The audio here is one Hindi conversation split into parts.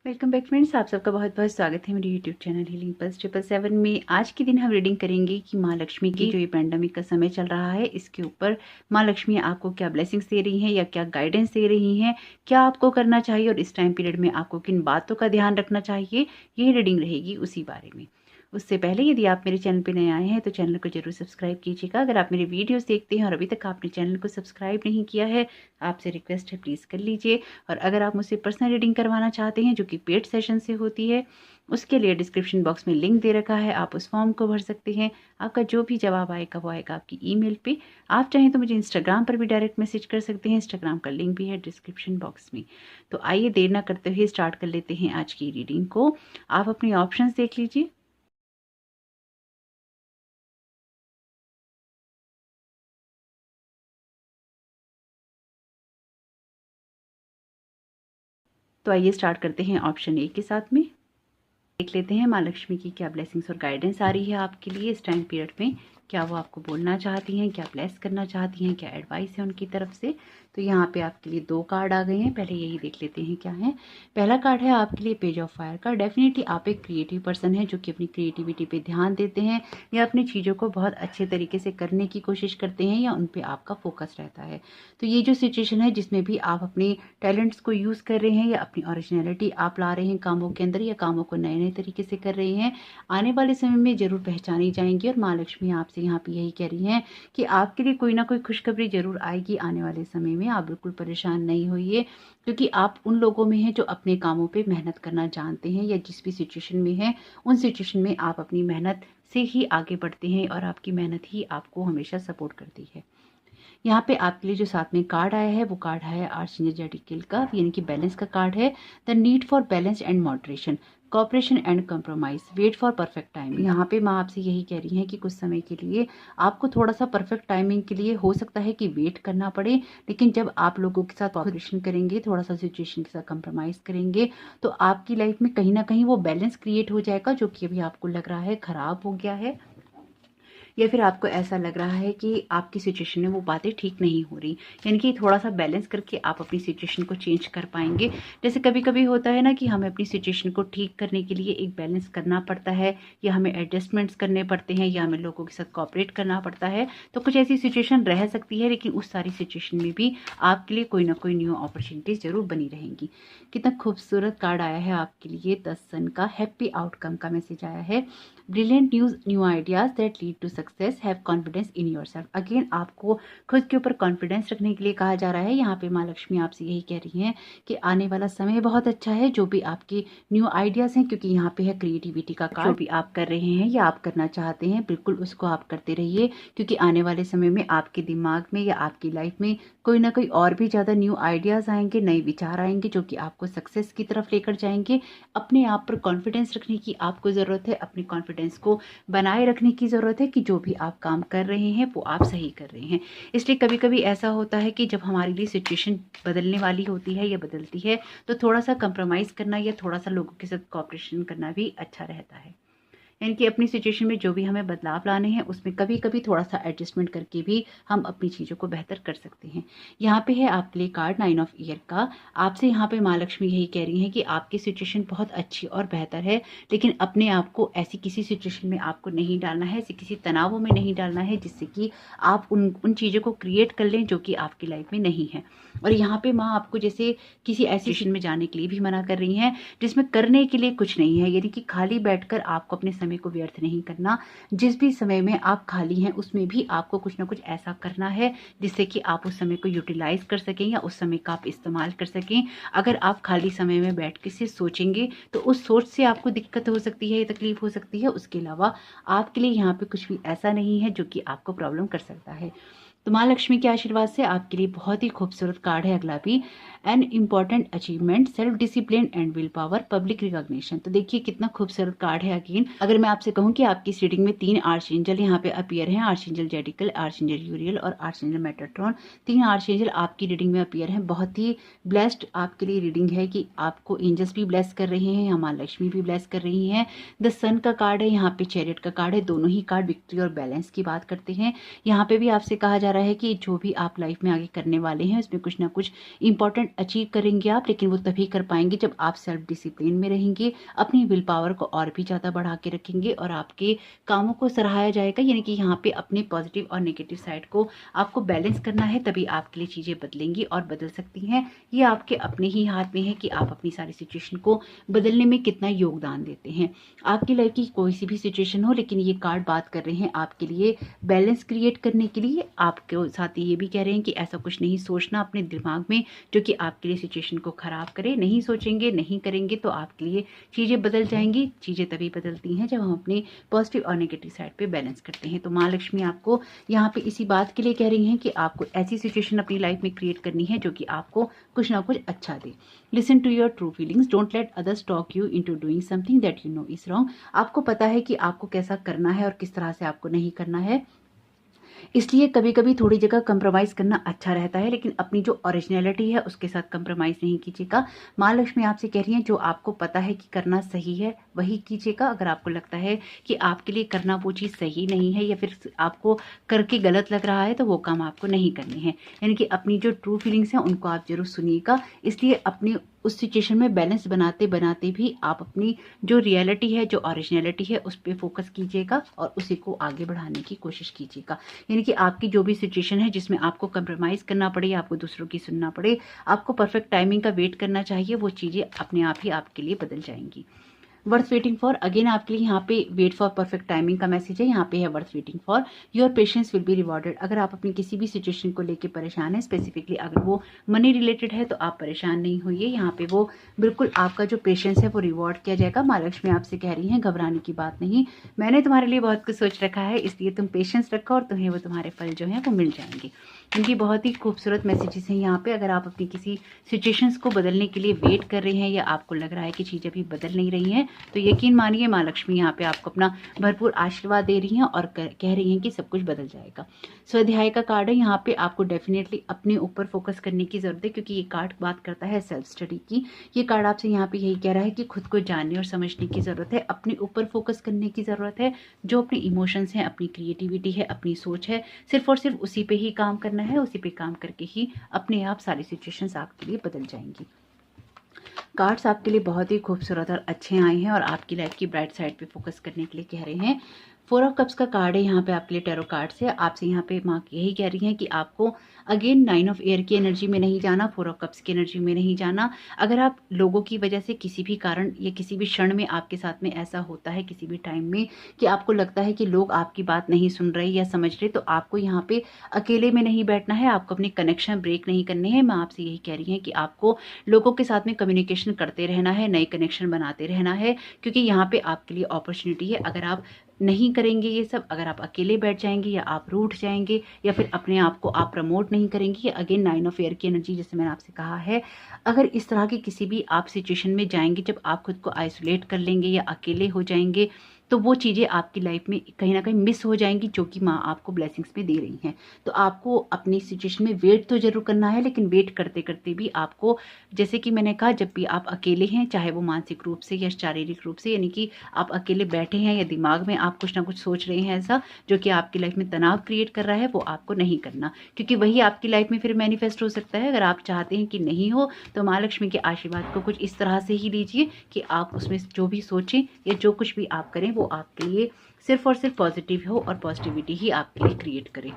वेलकम बैक फ्रेंड्स, आप सबका बहुत बहुत स्वागत है मेरे यूट्यूब चैनल हीलिंग पल्स 777 में। आज के दिन हम रीडिंग करेंगे कि माँ लक्ष्मी की जो ये पैंडेमिक का समय चल रहा है इसके ऊपर माँ लक्ष्मी आपको क्या ब्लेसिंग्स दे रही हैं या क्या गाइडेंस दे रही हैं, क्या आपको करना चाहिए और इस टाइम पीरियड में आपको किन बातों का ध्यान रखना चाहिए। ये रीडिंग रहेगी उसी बारे में। उससे पहले यदि आप मेरे चैनल पर नए आए हैं तो चैनल को जरूर सब्सक्राइब कीजिएगा। अगर आप मेरे वीडियोस देखते हैं और अभी तक आपने चैनल को सब्सक्राइब नहीं किया है, आपसे रिक्वेस्ट है प्लीज़ कर लीजिए। और अगर आप मुझसे पर्सनल रीडिंग करवाना चाहते हैं जो कि पेड सेशन से होती है, उसके लिए डिस्क्रिप्शन बॉक्स में लिंक दे रखा है, आप उस फॉर्म को भर सकते हैं। आपका जो भी जवाब आएगा वो आएगा आपकी ईमेल पे। आप चाहें तो मुझे इंस्टाग्राम पर भी डायरेक्ट मैसेज कर सकते हैं, इंस्टाग्राम का लिंक भी है डिस्क्रिप्शन बॉक्स में। तो आइए देर ना करते हुए स्टार्ट कर लेते हैं आज की रीडिंग को। आप अपने ऑप्शंस देख लीजिए। तो आइए स्टार्ट करते हैं ऑप्शन ए के साथ में। देख लेते हैं माँ लक्ष्मी की क्या ब्लेसिंग्स और गाइडेंस आ रही है आपके लिए इस टाइम पीरियड में। क्या वो आपको बोलना चाहती हैं, क्या ब्लेस करना चाहती हैं, क्या एडवाइस है उनकी तरफ से। तो यहाँ पे आपके लिए 2 कार्ड आ गए हैं, पहले यही देख लेते हैं क्या है। पहला कार्ड है आपके लिए पेज ऑफ फायर का। डेफिनेटली आप एक क्रिएटिव पर्सन है जो कि अपनी क्रिएटिविटी पे ध्यान देते हैं या अपनी चीज़ों को बहुत अच्छे तरीके से करने की कोशिश करते हैं या उन पर आपका फोकस रहता है। तो ये जो सिचुएशन है जिसमें भी आप अपने टैलेंट्स को यूज़ कर रहे हैं या अपनी ओरिजिनलिटी आप ला रहे हैं कामों के अंदर या कामों को नए नए तरीके से कर रहे हैं, आने वाले समय में ज़रूर पहचानी जाएंगी। और माँ लक्ष्मी आपसे यहाँ पे यही कह रही हैं कि आपके लिए कोई ना कोई खुशखबरी ज़रूर आएगी आने वाले समय में। आप बिल्कुल परेशान नहीं होइए, क्योंकि आप उन लोगों में हैं जो अपने कामों पे मेहनत करना जानते हैं या जिस भी सिचुएशन में हैं उन सिचुएशन में आप अपनी मेहनत से ही आगे बढ़ते हैं और आपकी मेहनत ही आपको हमेशा सपोर्ट करती है। यहाँ पे आपके लिए जो साथ में कार्ड आया है वो कार्ड है आर्चएंजल जैडिकिल का, यानी कि बैलेंस का कार्ड है। The need for balance and moderation, cooperation and compromise, wait for perfect time. यहाँ पे माँ आपसे यही कह रही हैं कि कुछ समय के लिए आपको थोड़ा सा परफेक्ट टाइमिंग के लिए हो सकता है कि वेट करना पड़े, लेकिन जब आप लोगों के साथ कॉपरेशन करेंगे, थोड़ा सा सिचुएशन के साथ कंप्रोमाइज करेंगे, तो आपकी लाइफ में कहीं ना कहीं वो बैलेंस क्रिएट हो जाएगा जो कि अभी आपको लग रहा है खराब हो गया है, या फिर आपको ऐसा लग रहा है कि आपकी सिचुएशन में वो बातें ठीक नहीं हो रही। यानी कि थोड़ा सा बैलेंस करके आप अपनी सिचुएशन को चेंज कर पाएंगे। जैसे कभी कभी होता है ना कि हमें अपनी सिचुएशन को ठीक करने के लिए एक बैलेंस करना पड़ता है, या हमें एडजस्टमेंट्स करने पड़ते हैं, या हमें लोगों के साथ कॉपरेट करना पड़ता है। तो कुछ ऐसी सिचुएशन रह सकती है, लेकिन उस सारी सिचुएशन में भी आपके लिए कोई ना कोई न्यू अपॉर्चुनिटीज जरूर बनी रहेंगी। कितना खूबसूरत कार्ड आया है आपके लिए। 10 सन का हैप्पी आउटकम का मैसेज आया है। Brilliant news, new ideas that lead to success, have confidence in yourself. Again आपको खुद के ऊपर कॉन्फिडेंस रखने के लिए कहा जा रहा है। यहाँ पे माँ लक्ष्मी आपसे यही कह रही हैं कि आने वाला समय बहुत अच्छा है। जो भी आपके न्यू आइडियाज हैं, क्योंकि यहाँ पे है क्रिएटिविटी का कार्ड, जो भी आप कर रहे हैं या आप करना चाहते हैं बिल्कुल उसको आप करते रहिए, क्योंकि आने वाले समय में आपके दिमाग में या आपकी लाइफ में कोई ना कोई और भी ज़्यादा न्यू आइडियाज़ आएंगे, नए विचार आएंगे जो कि आपको सक्सेस की तरफ लेकर जाएंगे। अपने आप पर कॉन्फिडेंस रखने की आपको ज़रूरत है, अपनी कॉन्फिडेंस को बनाए रखने की ज़रूरत है कि जो भी आप काम कर रहे हैं वो आप सही कर रहे हैं। इसलिए कभी कभी ऐसा होता है कि जब हमारे लिए सिचुएशन बदलने वाली होती है या बदलती है, तो थोड़ा सा कंप्रोमाइज़ करना या थोड़ा सा लोगों के साथ कॉपरेशन करना भी अच्छा रहता है। यानी कि अपनी सिचुएशन में जो भी हमें बदलाव लाने हैं उसमें कभी कभी थोड़ा सा एडजस्टमेंट करके भी हम अपनी चीज़ों को बेहतर कर सकते हैं। यहाँ पे है आपके लिए कार्ड 9 ऑफ ईयर का। आपसे यहाँ पे माँ लक्ष्मी यही कह रही हैं कि आपकी सिचुएशन बहुत अच्छी और बेहतर है, लेकिन अपने आप को ऐसी किसी सिचुएशन में आपको नहीं डालना है, ऐसी किसी तनावों में नहीं डालना है जिससे कि आप उन चीज़ों को क्रिएट कर लें जो कि आपकी लाइफ में नहीं है। और यहाँ पे माँ आपको जैसे किसी ऐसी सिचुएशन में जाने के लिए भी मना कर रही हैं जिसमें करने के लिए कुछ नहीं है। यानी कि खाली बैठकर आपको अपने समय को व्यर्थ नहीं करना। जिस भी समय में आप खाली हैं उसमें भी आपको कुछ ना कुछ ऐसा करना है जिससे कि आप उस समय को यूटिलाइज कर सकें या उस समय का आप इस्तेमाल कर सकें। अगर आप खाली समय में बैठ के सिर्फ सोचेंगे तो उस सोच से आपको दिक्कत हो सकती है, तकलीफ हो सकती है। उसके अलावा आपके लिए यहाँ पे कुछ भी ऐसा नहीं है जो कि आपको प्रॉब्लम कर सकता है। तो माँ लक्ष्मी के आशीर्वाद से आपके लिए बहुत ही खूबसूरत कार्ड है अगला भी। An important achievement, self discipline and will power, public recognition. तो देखिए कितना खूबसूरत कार्ड है। अगेन अगर मैं आपसे कहूँ कि आपकी इस रीडिंग में 3 आर्चएंजल यहाँ पे अपीयर हैं, आर्चएंजल जैडिकल, आर्चएंजल यूरियल और आर्चएंजल मेटाट्रॉन। 3 आर्चएंजल आपकी रीडिंग में अपीयर हैं। बहुत ही ब्लेस्ड आपके लिए रीडिंग है कि आपको एंजल्स भी ब्लेस कर रहे हैं, यहाँ माँ लक्ष्मी भी ब्लेस कर रही हैं। द सन का कार्ड है, यहाँ पे चैरियट का कार्ड है। दोनों ही कार्ड विक्ट्री और बैलेंस की बात करते हैं। यहाँ पे भी आपसे कहा जा रहा रहा है कि जो भी आप लाइफ में आगे करने वाले हैं उसमें कुछ ना कुछ इंपॉर्टेंट अचीव करेंगे आप, लेकिन वो तभी कर पाएंगे जब आप सेल्फ डिसिप्लिन में रहेंगे, अपनी विल पावर को और भी ज़्यादा बढ़ा के रखेंगे और आपके कामों को सराहाया जाएगा। यानी कि यहाँ पे अपने पॉजिटिव और नेगेटिव साइड को आपको बैलेंस करना है, तभी आपके लिए चीज़ें बदलेंगी और बदल सकती हैं। ये आपके अपने ही हाथ में है कि आप अपनी सारी सिचुएशन को बदलने में कितना योगदान देते हैं। आपकी लाइफ की कोई सी भी सिचुएशन हो, लेकिन ये कार्ड बात कर रहे हैं आपके लिए बैलेंस क्रिएट करने के लिए। आपके साथ ये भी कह रहे हैं कि ऐसा कुछ नहीं सोचना अपने दिमाग में जो कि आपके लिए सिचुएशन को खराब करे। नहीं सोचेंगे, नहीं करेंगे तो आपके लिए चीज़ें बदल जाएंगी। चीज़ें तभी बदलती हैं जब हम अपने पॉजिटिव और नेगेटिव साइड पे बैलेंस करते हैं। तो माँ लक्ष्मी आपको यहाँ पे इसी बात के लिए कह रही हैं कि आपको ऐसी सिचुएशन अपनी लाइफ में क्रिएट करनी है जो कि आपको कुछ ना कुछ अच्छा दे। Listen to your true feelings, don't let others talk you into doing something that you know is wrong. आपको पता है कि आपको कैसा करना है और किस तरह से आपको नहीं करना है, इसलिए कभी कभी थोड़ी जगह कंप्रोमाइज़ करना अच्छा रहता है, लेकिन अपनी जो ओरिजिनलिटी है उसके साथ कंप्रोमाइज़ नहीं कीजिएगा। माँ लक्ष्मी आपसे कह रही हैं जो आपको पता है कि करना सही है वही कीजिएगा। अगर आपको लगता है कि आपके लिए करना वो चीज़ सही नहीं है या फिर आपको करके गलत लग रहा है तो वो काम आपको नहीं करने हैं। यानी कि अपनी जो ट्रू फीलिंग्स हैं उनको आप जरूर सुनिएगा। इसलिए अपनी उस सिचुएशन में बैलेंस बनाते बनाते भी आप अपनी जो रियलिटी है, जो ओरिजिनलिटी है उस पर फोकस कीजिएगा और उसी को आगे बढ़ाने की कोशिश कीजिएगा। यानी कि आपकी जो भी सिचुएशन है जिसमें आपको कंप्रोमाइज़ करना पड़े, आपको दूसरों की सुनना पड़े, आपको परफेक्ट टाइमिंग का वेट करना चाहिए, वो चीज़ें अपने आप ही आपके लिए बदल जाएंगी। वर्थ वेटिंग फॉर, अगेन आपके लिए यहाँ पे वेट फॉर परफेक्ट टाइमिंग का मैसेज है। यहाँ पे है worth waiting for, your patience will be rewarded. अगर आप अपनी किसी भी सिचुएशन को लेके परेशान है, स्पेसिफिकली अगर वो मनी रिलेटेड है तो आप परेशान नहीं होइए। यहाँ पे वो बिल्कुल आपका जो पेशेंस है वो रिवॉर्ड किया जाएगा। माँ लक्ष्मी आपसे कह रही हैं घबराने की बात नहीं, मैंने तुम्हारे लिए बहुत कुछ सोच रखा है, इसलिए तुम पेशेंस रखो और तुम्हें वो तुम्हारे फल जो है वो मिल जाएंगे। इनकी बहुत ही खूबसूरत मैसेजेस हैं यहाँ पे। अगर आप अपनी किसी सिचुएशंस को बदलने के लिए वेट कर रहे हैं या आपको लग रहा है कि चीज़ें अभी बदल नहीं रही हैं, तो यकीन मानिए माँ लक्ष्मी यहाँ पे आपको अपना भरपूर आशीर्वाद दे रही हैं और कह रही हैं कि सब कुछ बदल जाएगा। स्वाध्याय का कार्ड है। यहाँ पे आपको डेफिनेटली अपने ऊपर फोकस करने की जरूरत है, क्योंकि ये कार्ड बात करता है सेल्फ स्टडी की। ये कार्ड आपसे यहाँ पे यही कह रहा है कि खुद को जानने और समझने की जरूरत है, अपने ऊपर फोकस करने की जरूरत है। जो अपने इमोशंस हैं, अपनी क्रिएटिविटी है, अपनी सोच है, सिर्फ और सिर्फ उसी पे ही काम करना है। उसी पे काम करके ही अपने आप सारी सिचुएशंस आपके लिए बदल जाएंगी। कार्ड्स आपके लिए बहुत ही खूबसूरत और अच्छे आए हैं और आपकी लाइफ की ब्राइट साइड पे फोकस करने के लिए कह रहे हैं। 4 ऑफ कप्स का कार्ड है यहाँ पे आपके लिए, टैरो कार्ड से। आपसे यहाँ पे माँ यही कह रही हैं कि आपको अगेन 9 ऑफ एयर की एनर्जी में नहीं जाना, 4 ऑफ कप्स की एनर्जी में नहीं जाना। अगर आप लोगों की वजह से किसी भी कारण या किसी भी क्षण में आपके साथ में ऐसा होता है, किसी भी टाइम में, कि आपको लगता है कि लोग आपकी बात नहीं सुन रहे या समझ रहे, तो आपको यहाँ पे अकेले में नहीं बैठना है, आपको अपने कनेक्शन ब्रेक नहीं करने हैं। माँ आपसे यही कह रही हैं कि आपको लोगों के साथ में कम्युनिकेशन करते रहना है, नए कनेक्शन बनाते रहना है, क्योंकि यहाँ पे आपके लिए अपॉर्चुनिटी है। अगर आप नहीं करेंगे ये सब, अगर आप अकेले बैठ जाएंगे या आप रूठ जाएंगे या फिर अपने आप को आप प्रमोट नहीं करेंगे, अगेन 9 ऑफ एयर की एनर्जी जैसे मैंने आपसे कहा है, अगर इस तरह की किसी भी आप सिचुएशन में जाएंगे जब आप खुद को आइसोलेट कर लेंगे या अकेले हो जाएंगे, तो वो चीज़ें आपकी लाइफ में कहीं ना कहीं मिस हो जाएंगी जो कि माँ आपको ब्लेसिंग्स में दे रही हैं। तो आपको अपनी सिचुएशन में वेट तो जरूर करना है, लेकिन वेट करते करते भी आपको, जैसे कि मैंने कहा, जब भी आप अकेले हैं, चाहे वो मानसिक रूप से या शारीरिक रूप से, यानी कि आप अकेले बैठे हैं या दिमाग में आप कुछ ना कुछ सोच रहे हैं ऐसा जो कि आपकी लाइफ में तनाव क्रिएट कर रहा है, वो आपको नहीं करना, क्योंकि वही आपकी लाइफ में फिर मैनिफेस्ट हो सकता है। अगर आप चाहते हैं कि नहीं हो, तो माँ लक्ष्मी के आशीर्वाद को कुछ इस तरह से ही लीजिए कि आप उसमें जो भी सोचें या जो कुछ भी आप करें वो आपके लिए सिर्फ और सिर्फ पॉजिटिव हो और पॉजिटिविटी ही आपके लिए क्रिएट करे।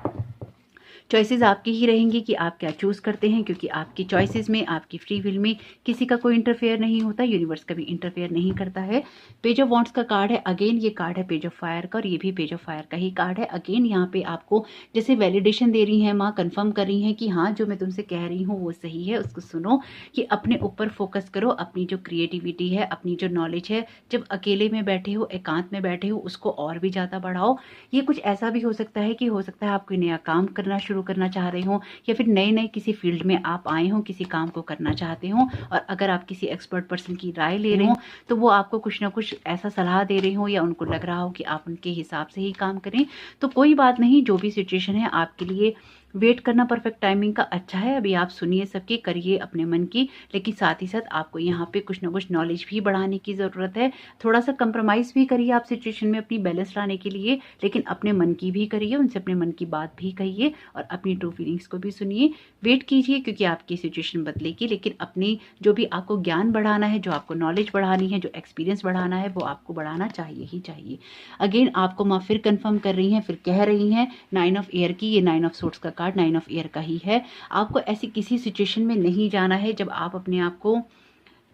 चॉइसेस आपकी ही रहेंगी कि आप क्या चूज़ करते हैं, क्योंकि आपकी चॉइसेस में, आपकी फ्री विल में किसी का कोई इंटरफेयर नहीं होता, यूनिवर्स कभी इंटरफेयर नहीं करता है। पेज ऑफ वॉन्ड्स का कार्ड है। अगेन ये कार्ड है पेज ऑफ फायर का और ये भी पेज ऑफ फायर का ही कार्ड है। अगेन यहाँ पे आपको जैसे वैलिडेशन दे रही हैं माँ, कंफर्म कर रही हैं कि हाँ जो मैं तुमसे कह रही हूँ वो सही है, उसको सुनो, कि अपने ऊपर फोकस करो, अपनी जो क्रिएटिविटी है, अपनी जो नॉलेज है, जब अकेले में बैठे हो, एकांत में बैठे हो, उसको और भी ज़्यादा बढ़ाओ। ये कुछ ऐसा भी हो सकता है कि हो सकता है आप कोई नया काम करना शुरू करना चाह रहे हो या फिर नए नए किसी फील्ड में आप आए हो, किसी काम को करना चाहते हो, और अगर आप किसी एक्सपर्ट पर्सन की राय ले रहे हो तो वो आपको कुछ ना कुछ ऐसा सलाह दे रहे हो या उनको लग रहा हो कि आप उनके हिसाब से ही काम करें, तो कोई बात नहीं, जो भी सिचुएशन है आपके लिए वेट करना परफेक्ट टाइमिंग का अच्छा है। अभी आप सुनिए सबकी, करिए अपने मन की, लेकिन साथ ही साथ आपको यहाँ पे कुछ ना कुछ नॉलेज भी बढ़ाने की ज़रूरत है। थोड़ा सा कंप्रोमाइज़ भी करिए आप सिचुएशन में अपनी बैलेंस लाने के लिए, लेकिन अपने मन की भी करिए, उनसे अपने मन की बात भी कहिए और अपनी ट्रू फीलिंग्स को भी सुनिए। वेट कीजिए क्योंकि आपकी सिचुएशन बदलेगी, लेकिन अपनी जो भी आपको ज्ञान बढ़ाना है, जो आपको नॉलेज बढ़ानी है, जो एक्सपीरियंस बढ़ाना है, वो आपको बढ़ाना चाहिए ही चाहिए। अगेन आपको माँ फिर कंफर्म कर रही हैं, फिर कह रही हैं 9 ऑफ एयर की, ये 9 ऑफ सोर्ट्स का कार्ड 9 ऑफ एयर का ही है। आपको ऐसी किसी सिचुएशन में नहीं जाना है जब आप अपने आप को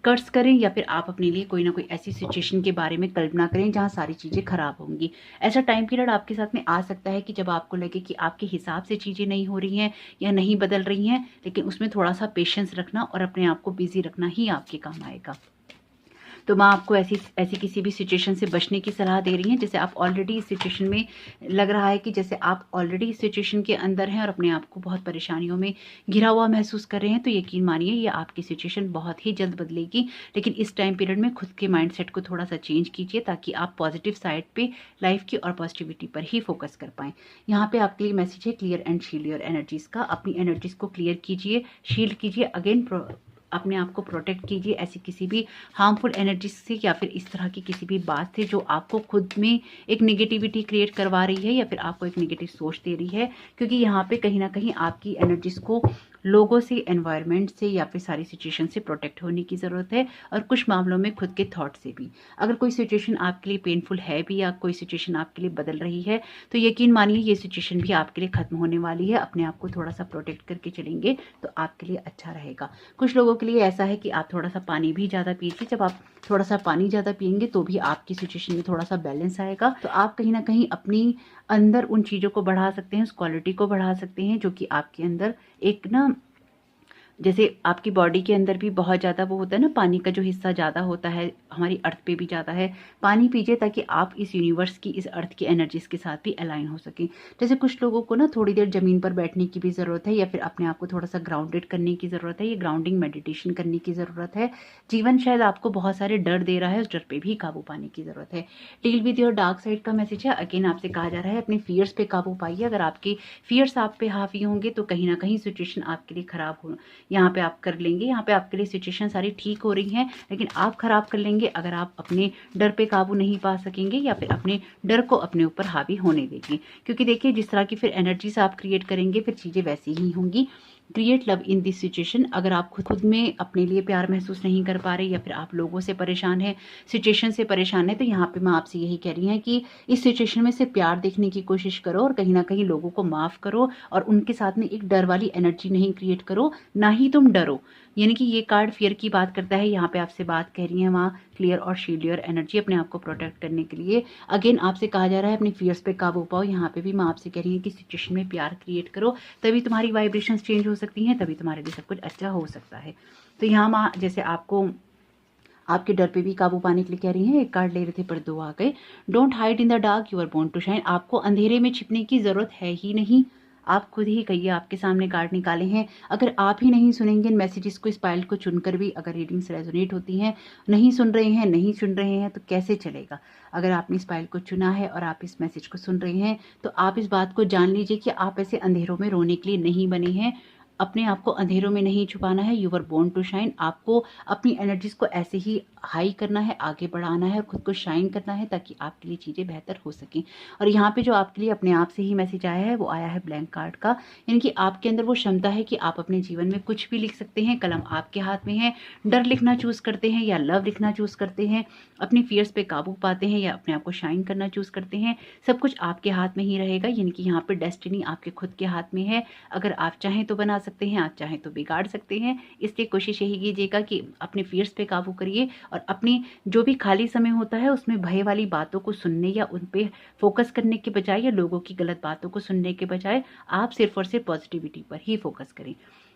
कर्ज करें या फिर आप अपने लिए कोई ना कोई ऐसी सिचुएशन के बारे में कल्पना करें जहां सारी चीज़ें खराब होंगी। ऐसा टाइम पीरियड आपके साथ में आ सकता है कि जब आपको लगे कि आपके हिसाब से चीज़ें नहीं हो रही हैं या नहीं बदल रही हैं, लेकिन उसमें थोड़ा सा पेशेंस रखना और अपने आप को बिजी रखना ही आपके काम आएगा। तो माँ आपको ऐसी किसी भी सिचुएशन से बचने की सलाह दे रही हैं जैसे आप ऑलरेडी इस सिचुएशन में, लग रहा है कि जैसे आप ऑलरेडी इस सिचुएशन के अंदर हैं और अपने आप को बहुत परेशानियों में घिरा हुआ महसूस कर रहे हैं। तो यकीन मानिए ये आपकी सिचुएशन बहुत ही जल्द बदलेगी, लेकिन इस टाइम पीरियड में खुद के माइंडसेट को थोड़ा सा चेंज कीजिए ताकि आप पॉजिटिव साइड पे लाइफ की और पॉजिटिविटी पर ही फोकस कर पाएँ। यहाँ पे आपके लिए मैसेज है clear and shield your energies का। अपनी एनर्जीज को क्लियर कीजिए, शील्ड कीजिए, अगेन अपने आप को प्रोटेक्ट कीजिए ऐसी किसी भी हार्मफुल एनर्जी से या फिर इस तरह की किसी भी बात से जो आपको खुद में एक नेगेटिविटी क्रिएट करवा रही है या फिर आपको एक नेगेटिव सोच दे रही है, क्योंकि यहाँ पे कहीं ना कहीं आपकी एनर्जीज को लोगों से, एनवायरनमेंट से या फिर सारी सिचुएशन से प्रोटेक्ट होने की ज़रूरत है और कुछ मामलों में खुद के थॉट से भी। अगर कोई सिचुएशन आपके लिए पेनफुल है भी या कोई सिचुएशन आपके लिए बदल रही है तो यकीन मानिए ये सिचुएशन भी आपके लिए खत्म होने वाली है। अपने आप को थोड़ा सा प्रोटेक्ट करके चलेंगे तो आपके लिए अच्छा रहेगा। कुछ लोगों के लिए ऐसा है कि आप थोड़ा सा पानी भी ज़्यादा पीजिए। जब आप थोड़ा सा पानी ज़्यादा पियेंगे तो भी आपकी सिचुएशन में थोड़ा सा बैलेंस आएगा। तो आप कहीं ना कहीं अपनी अंदर उन चीज़ों को बढ़ा सकते हैं, उस क्वालिटी को बढ़ा सकते हैं जो कि आपके अंदर एक ना, जैसे आपकी बॉडी के अंदर भी बहुत ज़्यादा वो होता है ना, पानी का जो हिस्सा ज़्यादा होता है, हमारी अर्थ पे भी ज़्यादा है। पानी पीजिए ताकि आप इस यूनिवर्स की, इस अर्थ की एनर्जीज के साथ भी अलाइन हो सकें। जैसे कुछ लोगों को ना थोड़ी देर ज़मीन पर बैठने की भी ज़रूरत है या फिर अपने आप को थोड़ा सा ग्राउंडेड करने की ज़रूरत है, ये ग्राउंडिंग मेडिटेशन करने की ज़रूरत है। जीवन शायद आपको बहुत सारे डर दे रहा है, उस डर पर भी काबू पाने की ज़रूरत है। Deal with your dark side का मैसेज है। अगेन आपसे कहा जा रहा है अपने फियर्स पे काबू पाइए। अगर आपके फियर्स आप पे हावी होंगे तो कहीं ना कहीं सिचुएशन आपके लिए खराब हो, यहाँ पे आप कर लेंगे। यहाँ पे आपके लिए सिचुएशन सारी ठीक हो रही हैं, लेकिन आप खराब कर लेंगे अगर आप अपने डर पे काबू नहीं पा सकेंगे या फिर अपने डर को अपने ऊपर हावी होने देंगे। क्योंकि देखिए जिस तरह की फिर एनर्जीज आप क्रिएट करेंगे फिर चीज़ें वैसी ही होंगी। Create love in this situation. अगर आप खुद में अपने लिए प्यार महसूस नहीं कर पा रहे या फिर आप लोगों से परेशान हैं, सिचुएशन से परेशान है, तो यहाँ पे मैं आपसे यही कह रही हैं कि इस सिचुएशन में से प्यार देखने की कोशिश करो और कहीं ना कहीं लोगों को माफ़ करो और उनके साथ में एक डर वाली एनर्जी नहीं क्रिएट करो, ना ही तुम डरो। यानी कि ये कार्ड फियर की बात करता है। यहाँ पे आपसे बात कह रही है माँ क्लियर और शील्ड योर एनर्जी अपने आप को प्रोटेक्ट करने के लिए। अगेन आपसे कहा जा रहा है अपने फियर्स पे काबू पाओ। यहाँ पे भी माँ आपसे कह रही है कि सिचुएशन में प्यार क्रिएट करो, तभी तुम्हारी वाइब्रेशंस चेंज हो सकती हैं, तभी तुम्हारे लिए सब कुछ अच्छा हो सकता है। तो यहाँ माँ जैसे आपको आपके डर पे भी काबू पाने के लिए कह रही हैं। एक कार्ड ले रहे थे पर दो आ गए। Don't hide in the dark, you are born to shine. आपको अंधेरे में छिपने की ज़रूरत है ही नहीं, आप खुद ही कहिए। आपके सामने कार्ड निकाले हैं। अगर आप ही नहीं सुनेंगे इन मैसेजेस को, इस पाइल को चुनकर भी अगर रीडिंग्स रेजोनेट होती हैं, नहीं सुन रहे हैं, नहीं सुन रहे हैं तो कैसे चलेगा। अगर आपने इस पाइल को चुना है और आप इस मैसेज को सुन रहे हैं तो आप इस बात को जान लीजिए कि आप ऐसे अंधेरों में रोने के लिए नहीं बने हैं। अपने आप को अंधेरों में नहीं छुपाना है। You are born to shine. आपको अपनी एनर्जीज को ऐसे ही हाई करना है, आगे बढ़ाना है और खुद को शाइन करना है ताकि आपके लिए चीज़ें बेहतर हो सकें। और यहाँ पे जो आपके लिए अपने आप से ही मैसेज आया है वो आया है ब्लैंक कार्ड का। यानी कि आपके अंदर वो क्षमता है कि आप अपने जीवन में कुछ भी लिख सकते हैं। कलम आपके हाथ में है। डर लिखना चूज़ करते हैं या लव लिखना चूज़ करते हैं, अपनी फियर्स पे काबू पाते हैं या अपने आप को शाइन करना चूज़ करते हैं, सब कुछ आपके हाथ में ही रहेगा। यानी कि यहाँ पर डेस्टिनी आपके खुद के हाथ में है। अगर आप चाहें तो बना सकते हैं, आप चाहें तो बिगाड़ सकते हैं। इसलिए कोशिश यही कीजिएगा कि अपने फियर्स पे काबू करिए और अपनी जो भी खाली समय होता है उसमें भय वाली बातों को सुनने या उन पे फोकस करने के बजाय या लोगों की गलत बातों को सुनने के बजाय आप सिर्फ और सिर्फ पॉजिटिविटी पर ही फोकस करें।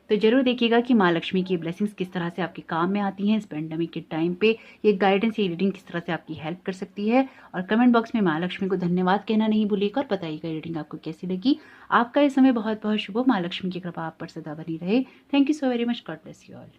तो जरूर देखिएगा कि माँ लक्ष्मी की ब्लेसिंग्स किस तरह से आपके काम में आती हैं इस पेंडेमिक के टाइम पे। ये गाइडेंस, ये रीडिंग किस तरह से आपकी हेल्प कर सकती है। और कमेंट बॉक्स में माँ लक्ष्मी को धन्यवाद कहना नहीं भूलिएगा और बताइएगा रीडिंग आपको कैसी लगी। आपका ये समय बहुत बहुत शुभ हो। माँ लक्ष्मी की कृपा आप पर सदा बनी रहे। Thank you so very much. God bless you all.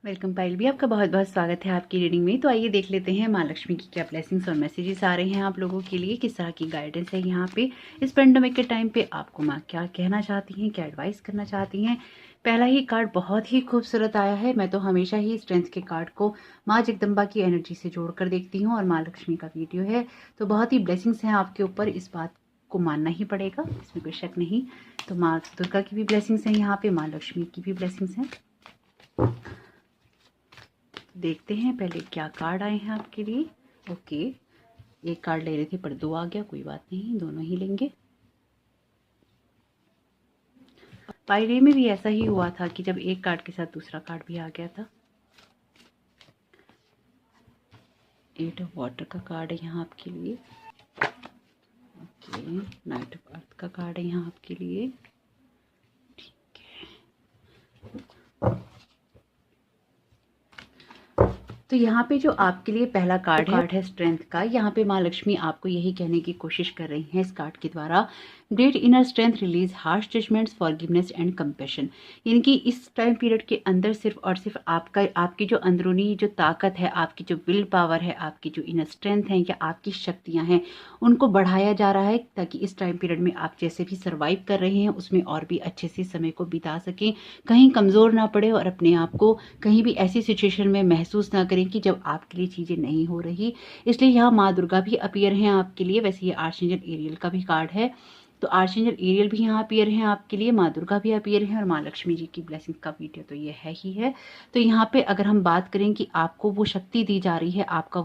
Welcome Payal भी, आपका बहुत बहुत स्वागत है आपकी रीडिंग में। तो आइए देख लेते हैं माँ लक्ष्मी की क्या ब्लेसिंग्स और मैसेजेस आ रहे हैं आप लोगों के लिए, किस तरह की गाइडेंस है यहाँ पे इस पेंडेमिक के टाइम पे। आपको माँ क्या कहना चाहती हैं, क्या एडवाइस करना चाहती हैं। पहला ही कार्ड बहुत ही खूबसूरत आया है। मैं तो हमेशा ही स्ट्रेंथ के कार्ड को माँ जगदम्बा की एनर्जी से जोड़ कर देखती हूँ और माँ लक्ष्मी का वीडियो है तो बहुत ही ब्लेसिंग्स हैं आपके ऊपर, इस बात को मानना ही पड़ेगा, इसमें कोई शक नहीं। तो माँ दुर्गा की भी ब्लेसिंग्स हैं यहाँ पे, माँ लक्ष्मी की भी ब्लेसिंग्स हैं। देखते हैं पहले क्या कार्ड आए हैं आपके लिए। ओके, एक कार्ड ले रहे थे पर दो आ गया, कोई बात नहीं, दोनों ही लेंगे। पायरे में भी ऐसा ही हुआ था कि जब एक कार्ड के साथ दूसरा कार्ड भी आ गया था। 8 ऑफ वाटर का कार्ड है यहाँ आपके लिए। ओके, नाइट ऑफ अर्थ का कार्ड है यहाँ आपके लिए। ठीक है, तो यहाँ पे जो आपके लिए पहला कार्ड है स्ट्रेंथ का। यहाँ पे माँ लक्ष्मी आपको यही कहने की कोशिश कर रही हैं इस कार्ड के द्वारा, great inner strength release harsh judgments forgiveness and compassion. यानी कि इस टाइम पीरियड के अंदर सिर्फ और सिर्फ आपकी जो अंदरूनी जो ताकत है, आपकी जो विल पावर है, आपकी जो इनर स्ट्रेंथ है या आपकी शक्तियाँ हैं, उनको बढ़ाया जा रहा है ताकि इस टाइम पीरियड में आप जैसे भी सर्वाइव कर रहे हैं उसमें और भी अच्छे से समय को बिता सकें, कहीं कमज़ोर ना पड़े और अपने आप को कहीं भी ऐसी सिचुएशन में महसूस ना करें कि जब आपके लिए चीज़ें नहीं हो रही। इसलिए यहाँ माँ दुर्गा भी अपीयर हैं आपके लिए। वैसे ये आर्चएंजल एरियल का भी कार्ड है, तो आर्चएंजल एरियल भी यहाँ अपीयर हैं आपके लिए, माँ दुर्गा भी अपीयर हैं और माँ लक्ष्मी जी की ब्लेसिंग का वीडियो तो ये है ही है। तो यहाँ पे अगर हम बात करें कि आपको वो शक्ति दी जा रही है, आपको